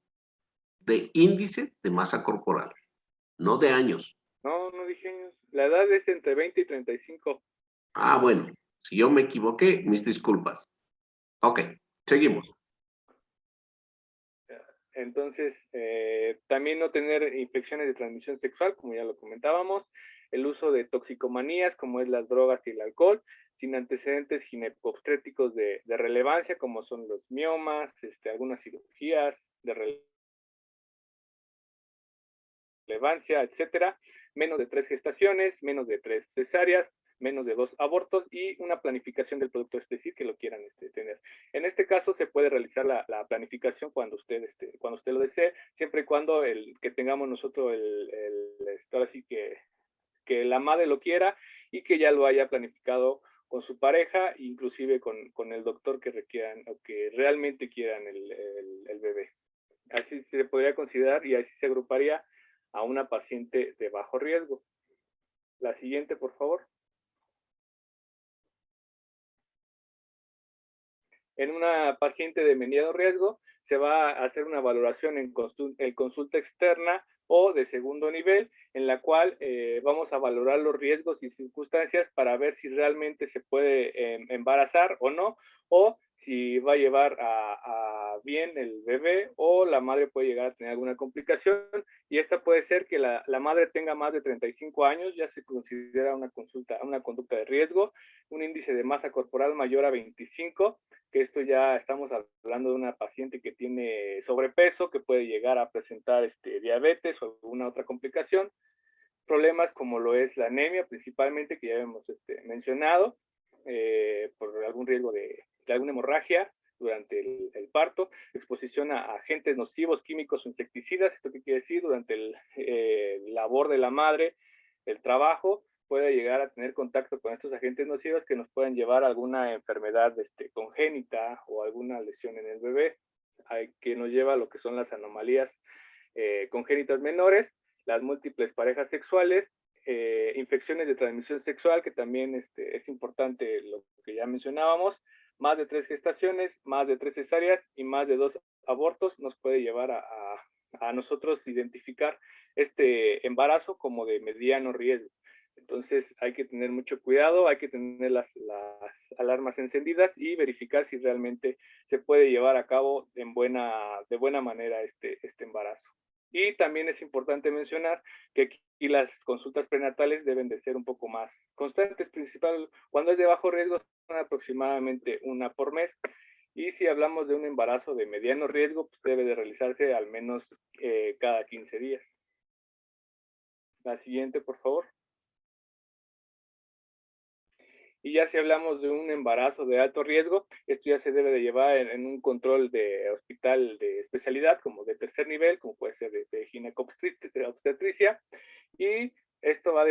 De índice de masa corporal, no de años. No, no dije años. La edad es entre 20 y 35. Ah, bueno. Si yo me equivoqué, mis disculpas. Ok, seguimos. Entonces, también no tener infecciones de transmisión sexual, como ya lo comentábamos, el uso de toxicomanías, como es las drogas y el alcohol, sin antecedentes ginecobstétricos de relevancia, como son los miomas, algunas cirugías de relevancia, etcétera, menos de 3 gestaciones, menos de 3 cesáreas, menos de 2 abortos y una planificación del producto, es decir, que lo quieran tener. En este caso se puede realizar la planificación cuando usted lo desee, siempre y cuando que tengamos nosotros ahora sí que la madre lo quiera y que ya lo haya planificado con su pareja, inclusive con el doctor que requieran o que realmente quieran el bebé. Así se podría considerar y así se agruparía a una paciente de bajo riesgo. La siguiente, por favor. En una paciente de mediano riesgo se va a hacer una valoración en consulta externa o de segundo nivel, en la cual vamos a valorar los riesgos y circunstancias para ver si realmente se puede embarazar o no, o si va a llevar a bien el bebé o la madre puede llegar a tener alguna complicación, y esta puede ser que la madre tenga más de 35 años, ya se considera una conducta de riesgo, un índice de masa corporal mayor a 25, que esto ya estamos hablando de una paciente que tiene sobrepeso, que puede llegar a presentar diabetes o alguna otra complicación, problemas como lo es la anemia, principalmente, que ya hemos mencionado, por algún riesgo de alguna hemorragia durante el parto, exposición a agentes nocivos, químicos o insecticidas, ¿esto qué quiere decir? Durante el labor de la madre, el trabajo, puede llegar a tener contacto con estos agentes nocivos que nos pueden llevar a alguna enfermedad congénita o alguna lesión en el bebé, que nos lleva a lo que son las anomalías congénitas menores, las múltiples parejas sexuales, infecciones de transmisión sexual, que también es importante lo que ya mencionábamos, más de 3 gestaciones, más de 3 cesáreas y más de 2 abortos nos puede llevar a nosotros identificar este embarazo como de mediano riesgo. Entonces hay que tener mucho cuidado, hay que tener las alarmas encendidas y verificar si realmente se puede llevar a cabo de buena manera este embarazo. Y también es importante mencionar que aquí las consultas prenatales deben de ser un poco más constantes, principalmente cuando es de bajo riesgo, son aproximadamente una por mes. Y si hablamos de un embarazo de mediano riesgo, pues debe de realizarse al menos cada 15 días. La siguiente, por favor. Y ya si hablamos de un embarazo de alto riesgo, esto ya se debe de llevar en un control de hospital de especialidad, como de tercer nivel, como puede ser de ginecobstetricia, y esto va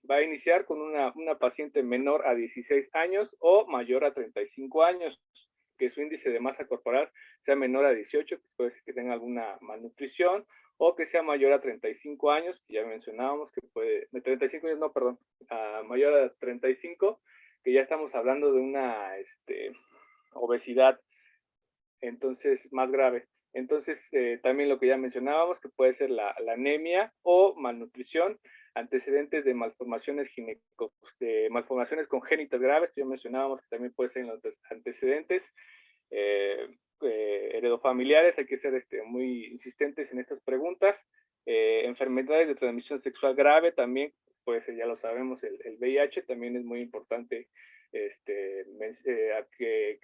a iniciar con una paciente menor a 16 años o mayor a 35 años, que su índice de masa corporal sea menor a 18, que puede ser que tenga alguna malnutrición, o que sea mayor a 35 años, que ya mencionábamos que puede, de 35 años, no, perdón, mayor a 35, que ya estamos hablando de una obesidad, entonces más grave. Entonces, también lo que ya mencionábamos, que puede ser la anemia o malnutrición, antecedentes de malformaciones malformaciones congénitas graves, que ya mencionábamos que también puede ser en los antecedentes, heredofamiliares, hay que ser muy insistentes en estas preguntas. Enfermedades de transmisión sexual grave también, pues ya lo sabemos, el VIH también es muy importante que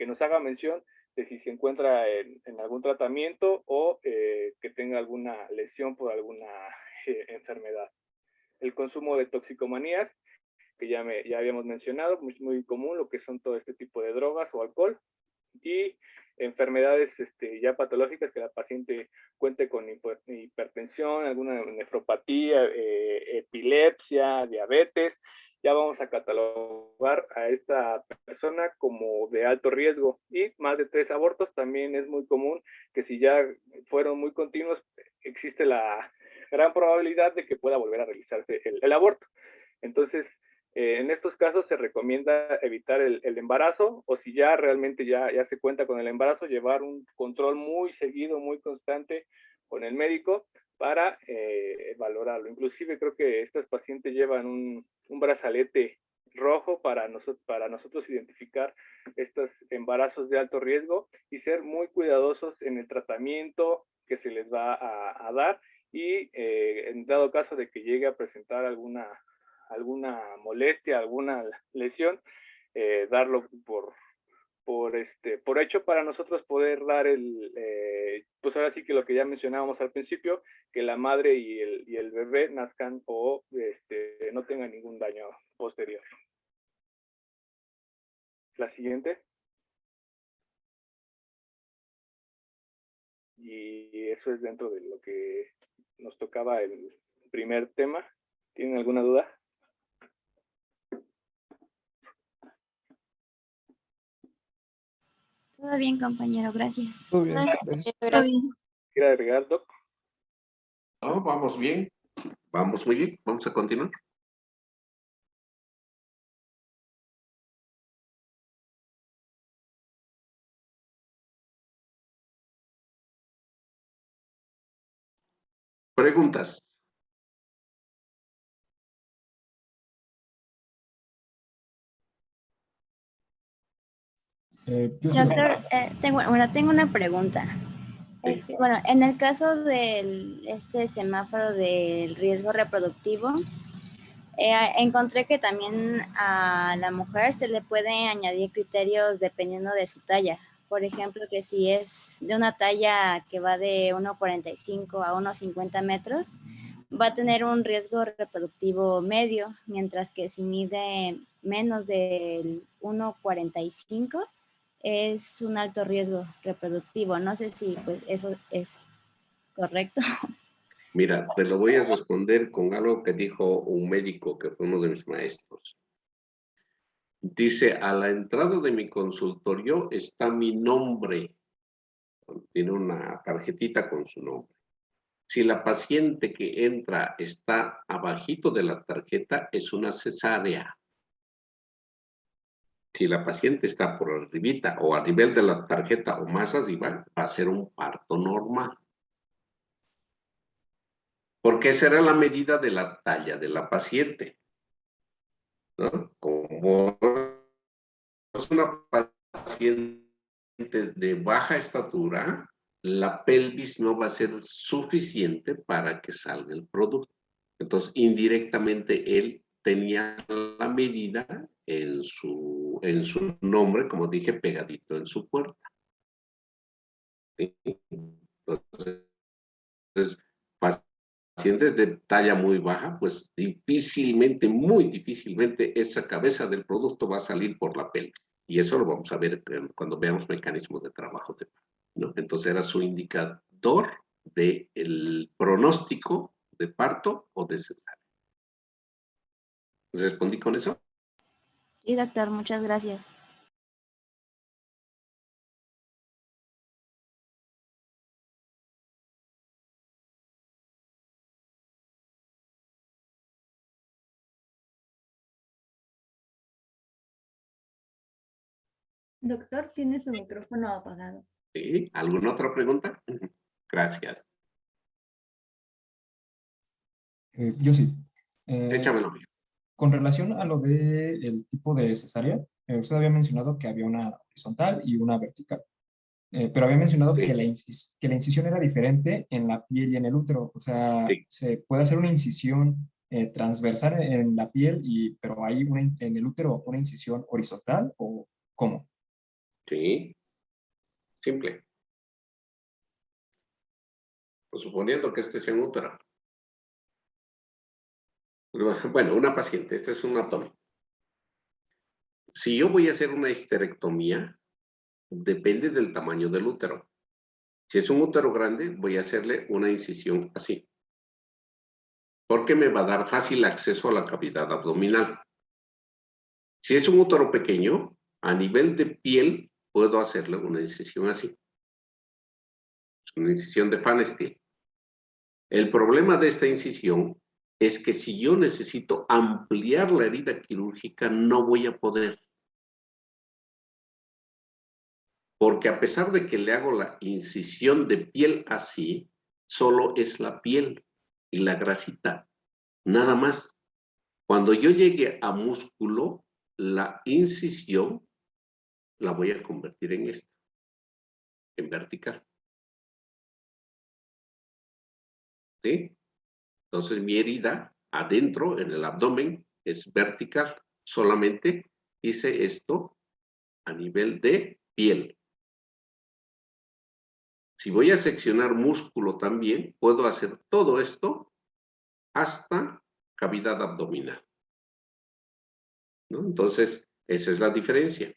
nos haga mención de si se encuentra en algún tratamiento o que tenga alguna lesión por alguna enfermedad. El consumo de toxicomanías, que ya habíamos mencionado, muy común, lo que son todo este tipo de drogas o alcohol, y enfermedades ya patológicas, que la paciente cuente con hipertensión, alguna nefropatía, epilepsia, diabetes, ya vamos a catalogar a esta persona como de alto riesgo. Y más de 3 abortos también es muy común, que si ya fueron muy continuos, existe la gran probabilidad de que pueda volver a realizarse el aborto. Entonces, en estos casos se recomienda evitar el embarazo, o si ya realmente ya se cuenta con el embarazo, llevar un control muy seguido, muy constante con el médico para valorarlo. Inclusive creo que estas pacientes llevan un brazalete rojo para nosotros identificar estos embarazos de alto riesgo y ser muy cuidadosos en el tratamiento que se les va a dar, y en dado caso de que llegue a presentar alguna alguna molestia, alguna lesión, darlo por hecho para nosotros poder dar pues ahora sí que lo que ya mencionábamos al principio, que la madre y el bebé nazcan o no tengan ningún daño posterior. La siguiente. Y eso es dentro de lo que nos tocaba el primer tema. ¿Tienen alguna duda? Todo bien, compañero, gracias. Todo bien, No, gracias. gracias. ¿Quiere agregar, Doc? No, vamos bien. Vamos muy bien. Vamos a continuar. Preguntas. Yo sí. Doctor, tengo una pregunta. Sí. Bueno, en el caso del semáforo del riesgo reproductivo, encontré que también a la mujer se le puede añadir criterios dependiendo de su talla. Por ejemplo, que si es de una talla que va de 1,45 a 1,50 metros, va a tener un riesgo reproductivo medio, mientras que si mide menos del 1,45 es un alto riesgo reproductivo. No sé si pues eso es correcto. Mira, te lo voy a responder con algo que dijo un médico que fue uno de mis maestros. Dice, a la entrada de mi consultorio está mi nombre. Tiene una tarjetita con su nombre. Si la paciente que entra está abajito de la tarjeta, es una cesárea. Si la paciente está por arribita o a nivel de la tarjeta o más arriba, va a ser un parto normal. Porque será la medida de la talla de la paciente, ¿no? Como es una paciente de baja estatura, la pelvis no va a ser suficiente para que salga el producto. Entonces, indirectamente, él tenía la medida en su nombre, como dije, pegadito en su puerta. ¿Sí? Entonces, pacientes de talla muy baja, pues difícilmente, muy difícilmente, esa cabeza del producto va a salir por la pelvis. Y eso lo vamos a ver cuando veamos mecanismos de trabajo, ¿no? Entonces era su indicador del pronóstico de parto o de cesárea. ¿Respondí con eso? Sí, doctor, muchas gracias. Doctor, tiene su micrófono apagado. ¿Sí? ¿Alguna otra pregunta? Gracias. Yo sí. Échamelo. Con relación a lo del tipo de cesárea, usted había mencionado que había una horizontal y una vertical, pero había mencionado Sí. que la incisión era diferente en la piel y en el útero. O sea, Sí. se puede hacer una incisión transversal en la piel, pero hay en el útero una incisión horizontal, ¿o cómo? Sí. Simple. Pues suponiendo que este sea un útero. Bueno, una paciente, este es un abdomen. Si yo voy a hacer una histerectomía, depende del tamaño del útero. Si es un útero grande, voy a hacerle una incisión así. Porque me va a dar fácil acceso a la cavidad abdominal. Si es un útero pequeño, a nivel de piel, puedo hacerle una incisión así. Es una incisión de Van Steel. El problema de esta incisión es que si yo necesito ampliar la herida quirúrgica, no voy a poder. Porque a pesar de que le hago la incisión de piel así, solo es la piel y la grasita, nada más. Cuando yo llegue a músculo, la incisión la voy a convertir en esta, en vertical. ¿Sí? Entonces mi herida adentro, en el abdomen, es vertical. Solamente hice esto a nivel de piel. Si voy a seccionar músculo también, puedo hacer todo esto hasta cavidad abdominal, ¿no? Entonces, esa es la diferencia,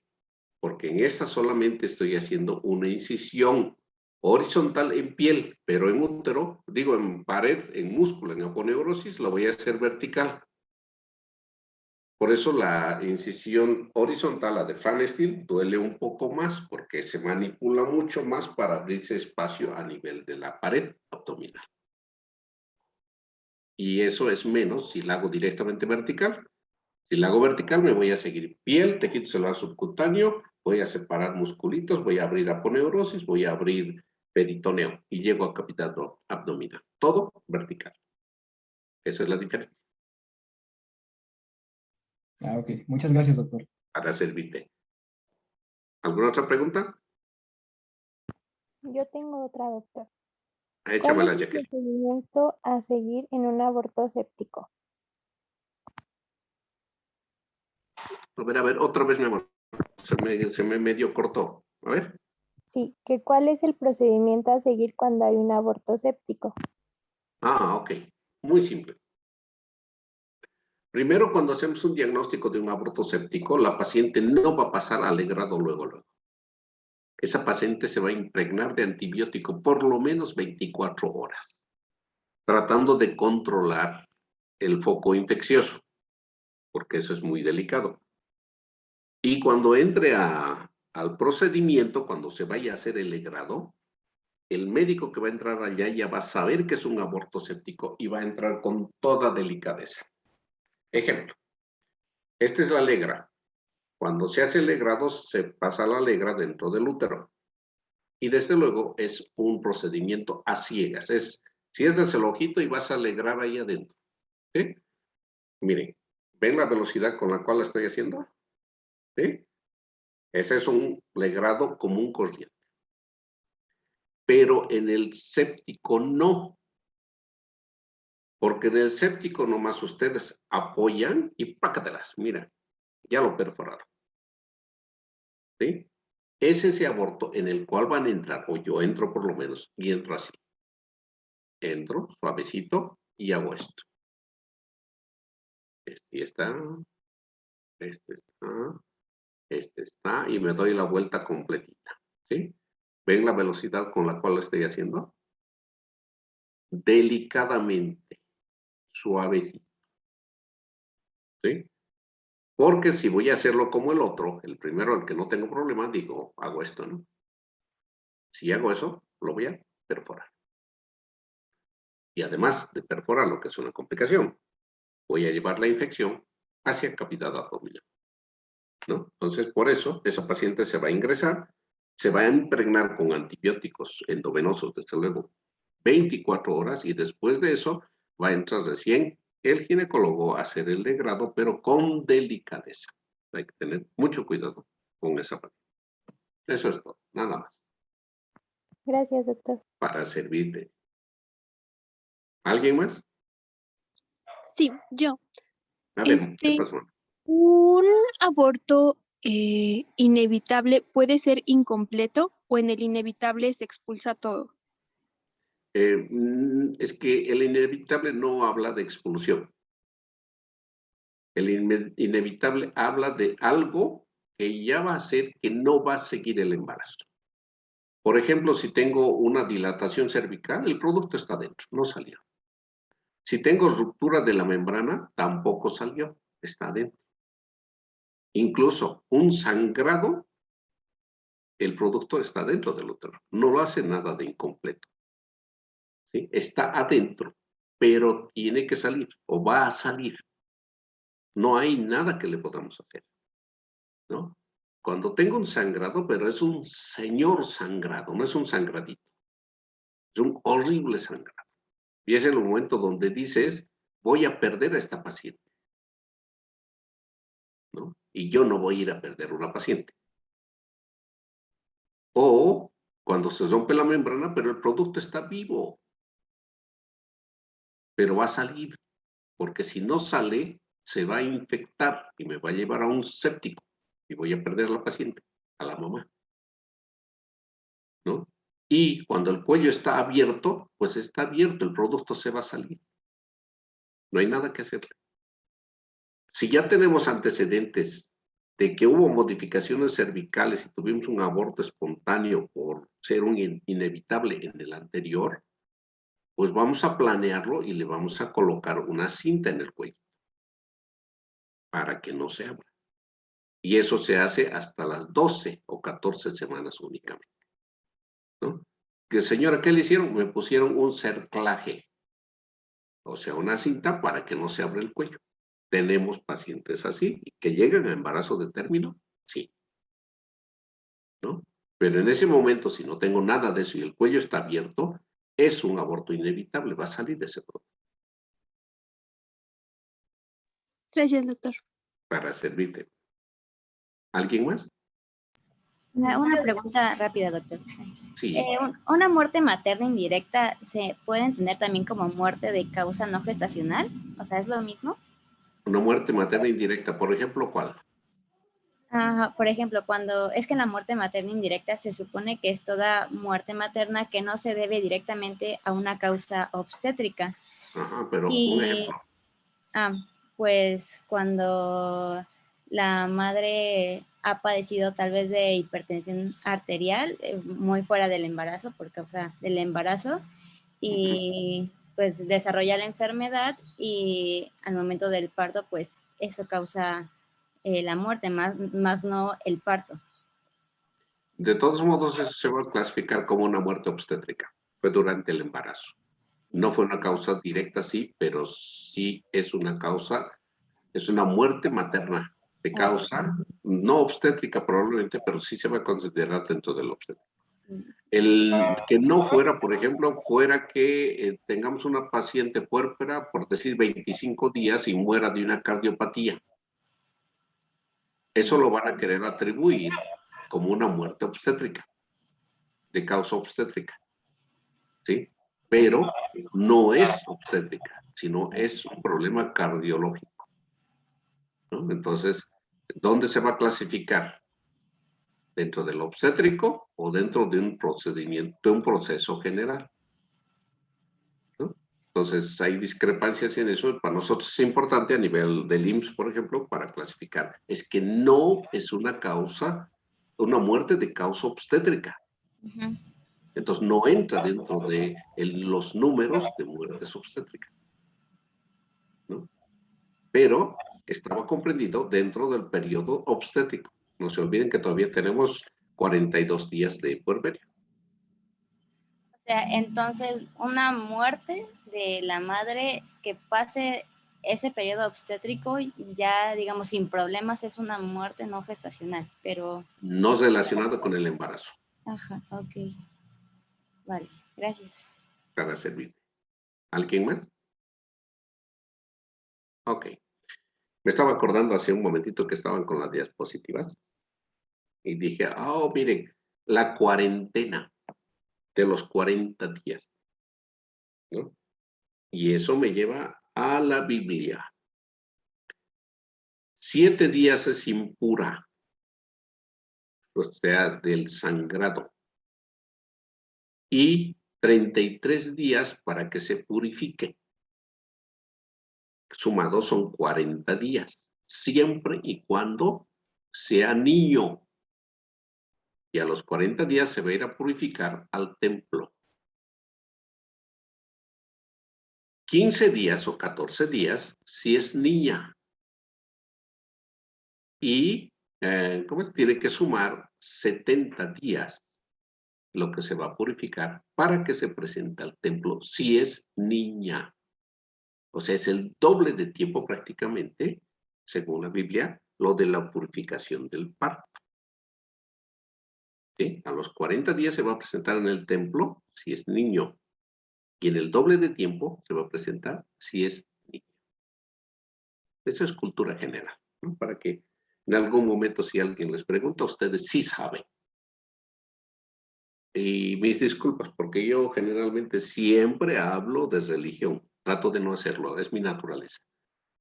porque en esta solamente estoy haciendo una incisión horizontal en piel, pero en útero, digo en pared, en músculo, en aponeurosis, lo voy a hacer vertical. Por eso la incisión horizontal, la de Pfannenstiel, duele un poco más porque se manipula mucho más para abrirse espacio a nivel de la pared abdominal. Y eso es menos si la hago directamente vertical. Si la hago vertical, me voy a seguir piel, tejido celular subcutáneo, voy a separar musculitos, voy a abrir aponeurosis, voy a abrir peritoneo y llego a cavidad abdominal. Todo vertical. Esa es la diferencia. Ah, ok. Muchas gracias, doctor. Para servirte. ¿Alguna otra pregunta? Yo tengo otra, doctor. ¿Cuál Échamela, es el Jacqueline. procedimiento a seguir en un aborto séptico? A ver, otra vez, mi amor. Se me medio cortó. A ver. Sí, que ¿cuál es el procedimiento a seguir cuando hay un aborto séptico? Ah, ok. Muy simple. Primero, cuando hacemos un diagnóstico de un aborto séptico, la paciente no va a pasar al legrado luego. Esa paciente se va a impregnar de antibiótico por lo menos 24 horas, tratando de controlar el foco infeccioso, porque eso es muy delicado. Y cuando entre al procedimiento, cuando se vaya a hacer el legrado, el médico que va a entrar allá ya va a saber que es un aborto séptico y va a entrar con toda delicadeza. Ejemplo, esta es la legra. Cuando se hace el legrado, se pasa la legra dentro del útero. Y desde luego es un procedimiento a ciegas. Si es desde el ojito y vas a alegrar ahí adentro. ¿Sí? Miren, ¿ven la velocidad con la cual la estoy haciendo? ¿Sí? Ese es un legrado común corriente. Pero en el séptico no. Porque en el séptico nomás ustedes apoyan y pácatelas. Mira, ya lo perforaron. ¿Sí? Es ese aborto en el cual van a entrar, o yo entro por lo menos, y entro así. Entro suavecito y hago esto. Este está, este está, y me doy la vuelta completita. ¿Sí? ¿Ven la velocidad con la cual lo estoy haciendo? Delicadamente, suavecito. ¿Sí? Porque si voy a hacerlo como el otro, el primero, el que no tengo problema, digo, hago esto, ¿no? Si hago eso, lo voy a perforar. Y además de perforar, lo que es una complicación, voy a llevar la infección hacia cavidad abdominal, ¿no? Entonces, por eso, esa paciente se va a ingresar, se va a impregnar con antibióticos endovenosos, desde luego, 24 horas, y después de eso va a entrar recién el ginecólogo a hacer el legrado, pero con delicadeza. Hay que tener mucho cuidado con esa paciente. Eso es todo, nada más. Gracias, doctor. Para servirte. ¿Alguien más? Sí, yo. A ver, ¿qué pasó? ¿Un aborto inevitable puede ser incompleto o en el inevitable se expulsa todo? Es que el inevitable no habla de expulsión. El inevitable habla de algo que ya va a ser que no va a seguir el embarazo. Por ejemplo, si tengo una dilatación cervical, el producto está dentro, no salió. Si tengo ruptura de la membrana, tampoco salió, está dentro. Incluso un sangrado, el producto está dentro del útero, no lo hace nada de incompleto. ¿Sí? Está adentro, pero tiene que salir o va a salir. No hay nada que le podamos hacer, ¿no? Cuando tengo un sangrado, pero es un señor sangrado, no es un sangradito. Es un horrible sangrado. Y es el momento donde dices, voy a perder a esta paciente, ¿no? Y yo no voy a ir a perder una paciente. O cuando se rompe la membrana, pero el producto está vivo. Pero va a salir, porque si no sale, se va a infectar y me va a llevar a un séptico y voy a perder a la paciente, a la mamá, ¿no? Y cuando el cuello está abierto, pues está abierto, el producto se va a salir. No hay nada que hacerle. Si ya tenemos antecedentes de que hubo modificaciones cervicales y tuvimos un aborto espontáneo por ser un inevitable en el anterior, pues vamos a planearlo y le vamos a colocar una cinta en el cuello para que no se abra. Y eso se hace hasta las 12 o 14 semanas únicamente, ¿no? Que señora, ¿qué le hicieron? Me pusieron un cerclaje, o sea, una cinta para que no se abra el cuello. ¿Tenemos pacientes así que llegan a embarazo de término? Sí, ¿no? Pero en ese momento, si no tengo nada de eso y el cuello está abierto, es un aborto inevitable, va a salir de ese producto. Gracias, doctor. Para servirte. ¿Alguien más? Una pregunta rápida, doctor. Sí. ¿Una muerte materna indirecta se puede entender también como muerte de causa no gestacional? O sea, ¿es lo mismo? Una muerte materna indirecta, por ejemplo, ¿cuál? Por ejemplo, cuando es que la muerte materna indirecta se supone que es toda muerte materna que no se debe directamente a una causa obstétrica. Ajá, pero un ejemplo. Pues cuando la madre ha padecido tal vez de hipertensión arterial, muy fuera del embarazo, por causa del embarazo, y pues desarrolla la enfermedad y al momento del parto, pues eso causa la muerte, más no el parto. De todos modos, eso se va a clasificar como una muerte obstétrica. Fue durante el embarazo. No fue una causa directa, sí, pero sí es una causa, es una muerte materna de causa no obstétrica probablemente, pero sí se va a considerar dentro del obstétrico. El que no fuera, por ejemplo, fuera que tengamos una paciente puérpera, por decir 25 días y muera de una cardiopatía. Eso lo van a querer atribuir como una muerte obstétrica, de causa obstétrica, ¿sí? Pero no es obstétrica, sino es un problema cardiológico, ¿no? Entonces, ¿dónde se va a clasificar? ¿Dentro del obstétrico o dentro de un procedimiento, de un proceso general? ¿No? Entonces, hay discrepancias en eso. Para nosotros es importante a nivel del IMSS, por ejemplo, para clasificar. Es que no es una causa, una muerte de causa obstétrica. Entonces, no entra dentro de los números de muertes obstétricas, ¿no? Pero estaba comprendido dentro del periodo obstétrico. No se olviden que todavía tenemos 42 días de puerperio. O sea, entonces una muerte de la madre que pase ese periodo obstétrico ya, digamos, sin problemas es una muerte no gestacional, pero... No relacionado con el embarazo. Ajá, ok. Vale, gracias. Para servir. ¿Alguien más? Ok. Me estaba acordando hace un momentito que estaban con las diapositivas y dije, oh, miren, la cuarentena de los 40 días, ¿no? Y eso me lleva a la Biblia. 7 días es impura, o sea, del sangrado. Y 33 días para que se purifique. Sumados son 40 días, siempre y cuando sea niño. Y a los 40 días se va a ir a purificar al templo. 15 días o 14 días si es niña. Y tiene que sumar 70 días lo que se va a purificar para que se presente al templo si es niña. O sea, es el doble de tiempo prácticamente, según la Biblia, lo de la purificación del parto. ¿Sí? A los 40 días se va a presentar en el templo si es niño. Y en el doble de tiempo se va a presentar si es niña. Esa es cultura general, ¿no? Para que en algún momento si alguien les pregunta, ustedes sí saben. Y mis disculpas, porque yo generalmente siempre hablo de religión. Trato de no hacerlo, es mi naturaleza.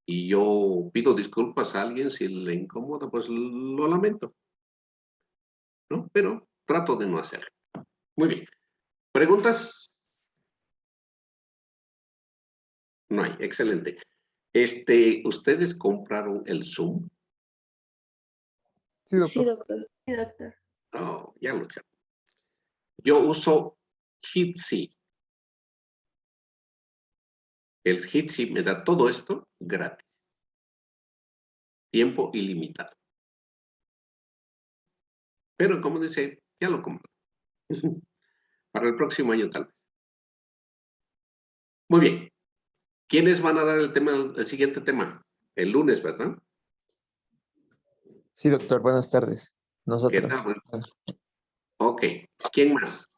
Y yo pido disculpas a alguien si le incomoda, pues lo lamento, ¿no? Pero trato de no hacerlo. Muy bien. ¿Preguntas? No hay. Excelente. ¿Ustedes compraron el Zoom? Sí, Sí, doctor. doctor. Sí, doctor. Oh, ya lo sé. Yo uso Jitsi. El Jitsi me da todo esto gratis. Tiempo ilimitado. Pero como dice, ya lo compré. Para el próximo año tal vez. Muy bien. ¿Quiénes van a dar el siguiente tema? El lunes, ¿verdad? Sí, doctor. Buenas tardes. ¿Qué Nosotros. tal? Ok. ¿Quién más?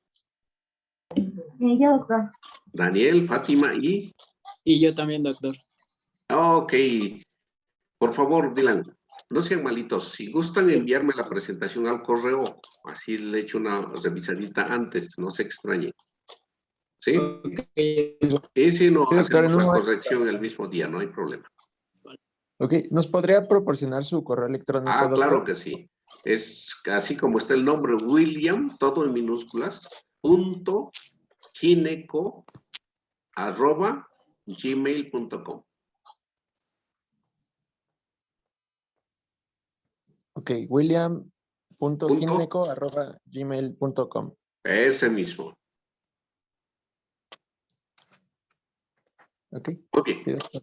Yo, doctor. Daniel, Fátima y... Y yo también, doctor. Ok. Por favor, Dylan, no sean malitos. Si gustan enviarme la presentación al correo, así le echo una revisadita antes, no se extrañen. ¿Sí? Y si no, Sí, doctor, hacemos en un la momento. corrección el mismo día, no hay problema. Ok, ¿nos podría proporcionar su correo electrónico, Ah, claro doctor? que sí. Es así como está el nombre, William, todo en minúsculas, .gineco@gmail.com. Ok, william.gineco@gmail.com. Ese mismo. Ok, Ok. sí, doctor.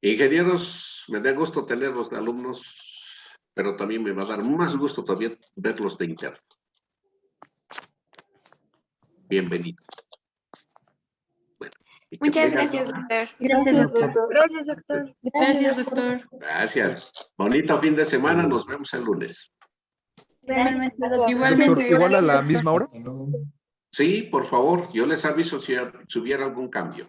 Ingenieros, me da gusto tenerlos de alumnos, pero también me va a dar más gusto todavía verlos de interno. Bienvenidos. Bueno, y que Muchas tengan... gracias, doctor. Gracias, doctor. Gracias, doctor. Gracias, doctor. Gracias. Bonito fin de semana, nos vemos el lunes. Igualmente, doctor. Doctor, Igualmente, ¿igual a la gracias, misma hora? Sí, por favor, yo les aviso si hubiera algún cambio.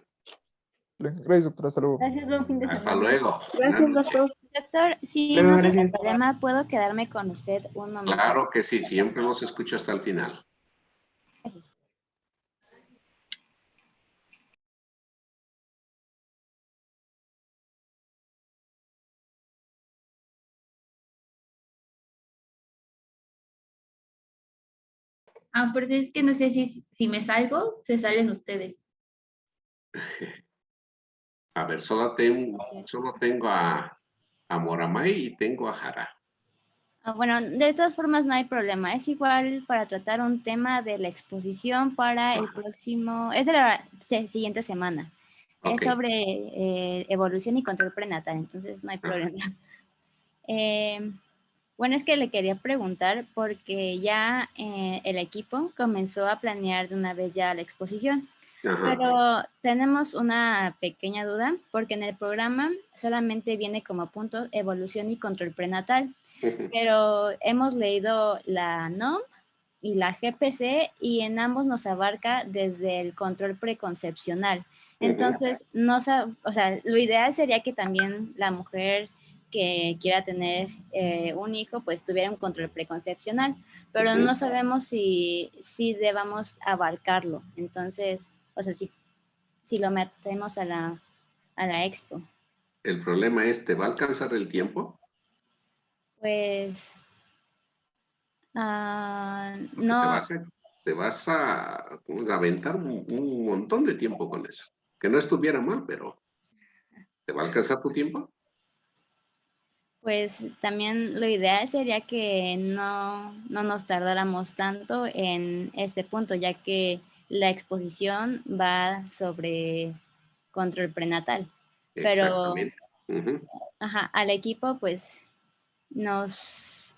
Gracias, doctor. Hasta luego. Gracias, buen fin de Hasta semana. luego. Buenas Gracias, noches. doctor. Doctor, si no tiene problema, ¿puedo quedarme con usted un momento? Claro que sí, siempre los escucho hasta el final. Gracias. Ah, pero es que no sé si me salgo, se salen ustedes. A ver, solo tengo a Moramay y tengo a Jara. Bueno, de todas formas no hay problema. Es igual para tratar un tema de la exposición para el próximo, es de la siguiente semana. Ok. Es sobre evolución y control prenatal, entonces no hay problema. Bueno, es que le quería preguntar porque ya el equipo comenzó a planear de una vez ya la exposición. Ajá. Pero tenemos una pequeña duda porque en el programa solamente viene como punto evolución y control prenatal. Pero hemos leído la NOM y la GPC y en ambos nos abarca desde el control preconcepcional. Entonces, no o sea, lo ideal sería que también la mujer que quiera tener un hijo, pues tuviera un control preconcepcional, pero no sabemos si debamos abarcarlo. Entonces, o sea, si lo metemos a la expo. El problema es, ¿te va a alcanzar el tiempo? Pues Porque no, te vas a aventar un montón de tiempo con eso. Que no estuviera mal, pero ¿te va a alcanzar tu tiempo? pues también lo ideal sería que no nos tardáramos tanto en este punto, ya que la exposición va sobre control prenatal. Pero, Exactamente. ajá, al equipo pues nos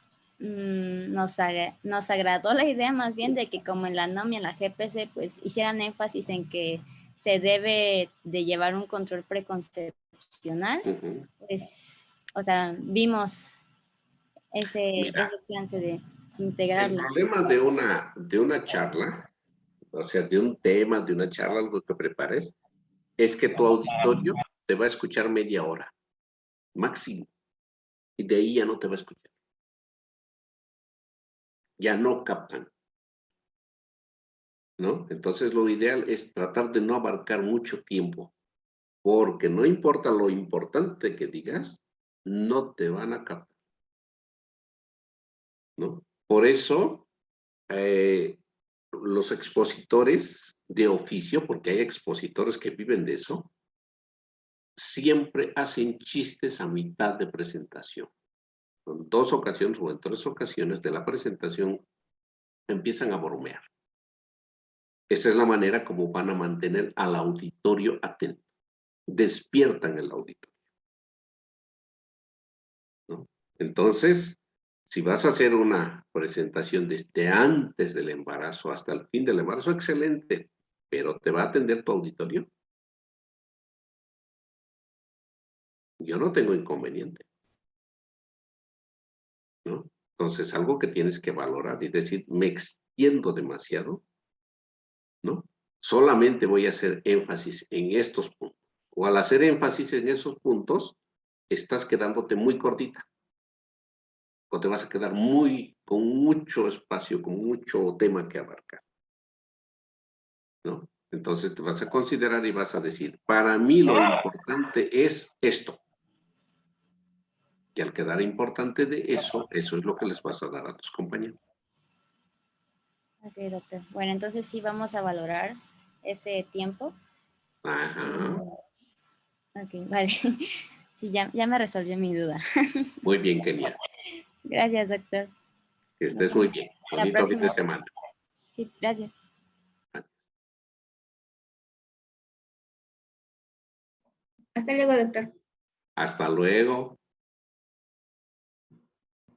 agradó la idea más bien de que como en la NOM y en la GPC pues hicieran énfasis en que se debe de llevar un control preconcepcional, pues, o sea, vimos ese Mira, chance de el integrarla. problema de una charla, o sea, de un tema, de una charla, algo que prepares, es que tu auditorio te va a escuchar media hora, máximo, y de ahí ya no te va a escuchar. Ya no captan, ¿no? Entonces lo ideal es tratar de no abarcar mucho tiempo, porque no importa lo importante que digas, no te van a captar, ¿no? Por eso, los expositores de oficio, porque hay expositores que viven de eso, siempre hacen chistes a mitad de presentación. En 2 ocasiones o en 3 ocasiones de la presentación empiezan a bromear. Esa es la manera como van a mantener al auditorio atento. Despiertan el auditorio, ¿no? Entonces, si vas a hacer una presentación desde antes del embarazo hasta el fin del embarazo, excelente, pero ¿te va a atender tu auditorio? Yo no tengo inconveniente, ¿no? Entonces, algo que tienes que valorar y decir, me extiendo demasiado, ¿no? Solamente voy a hacer énfasis en estos puntos. O al hacer énfasis en esos puntos, estás quedándote muy cortita. O te vas a quedar con mucho espacio, con mucho tema que abarcar, ¿no? Entonces te vas a considerar y vas a decir, para mí lo importante es esto. Y al quedar importante de eso, eso es lo que les vas a dar a tus compañeros. Ok, doctor. Bueno, entonces sí vamos a valorar ese tiempo. Ajá. Ok, vale. Sí, ya me resolvió mi duda. Muy bien, Kenia. Gracias, doctor. Que estés muy bien. Hasta la Bonito fin de próxima. semana. Sí, gracias. Hasta luego, doctor. Hasta luego.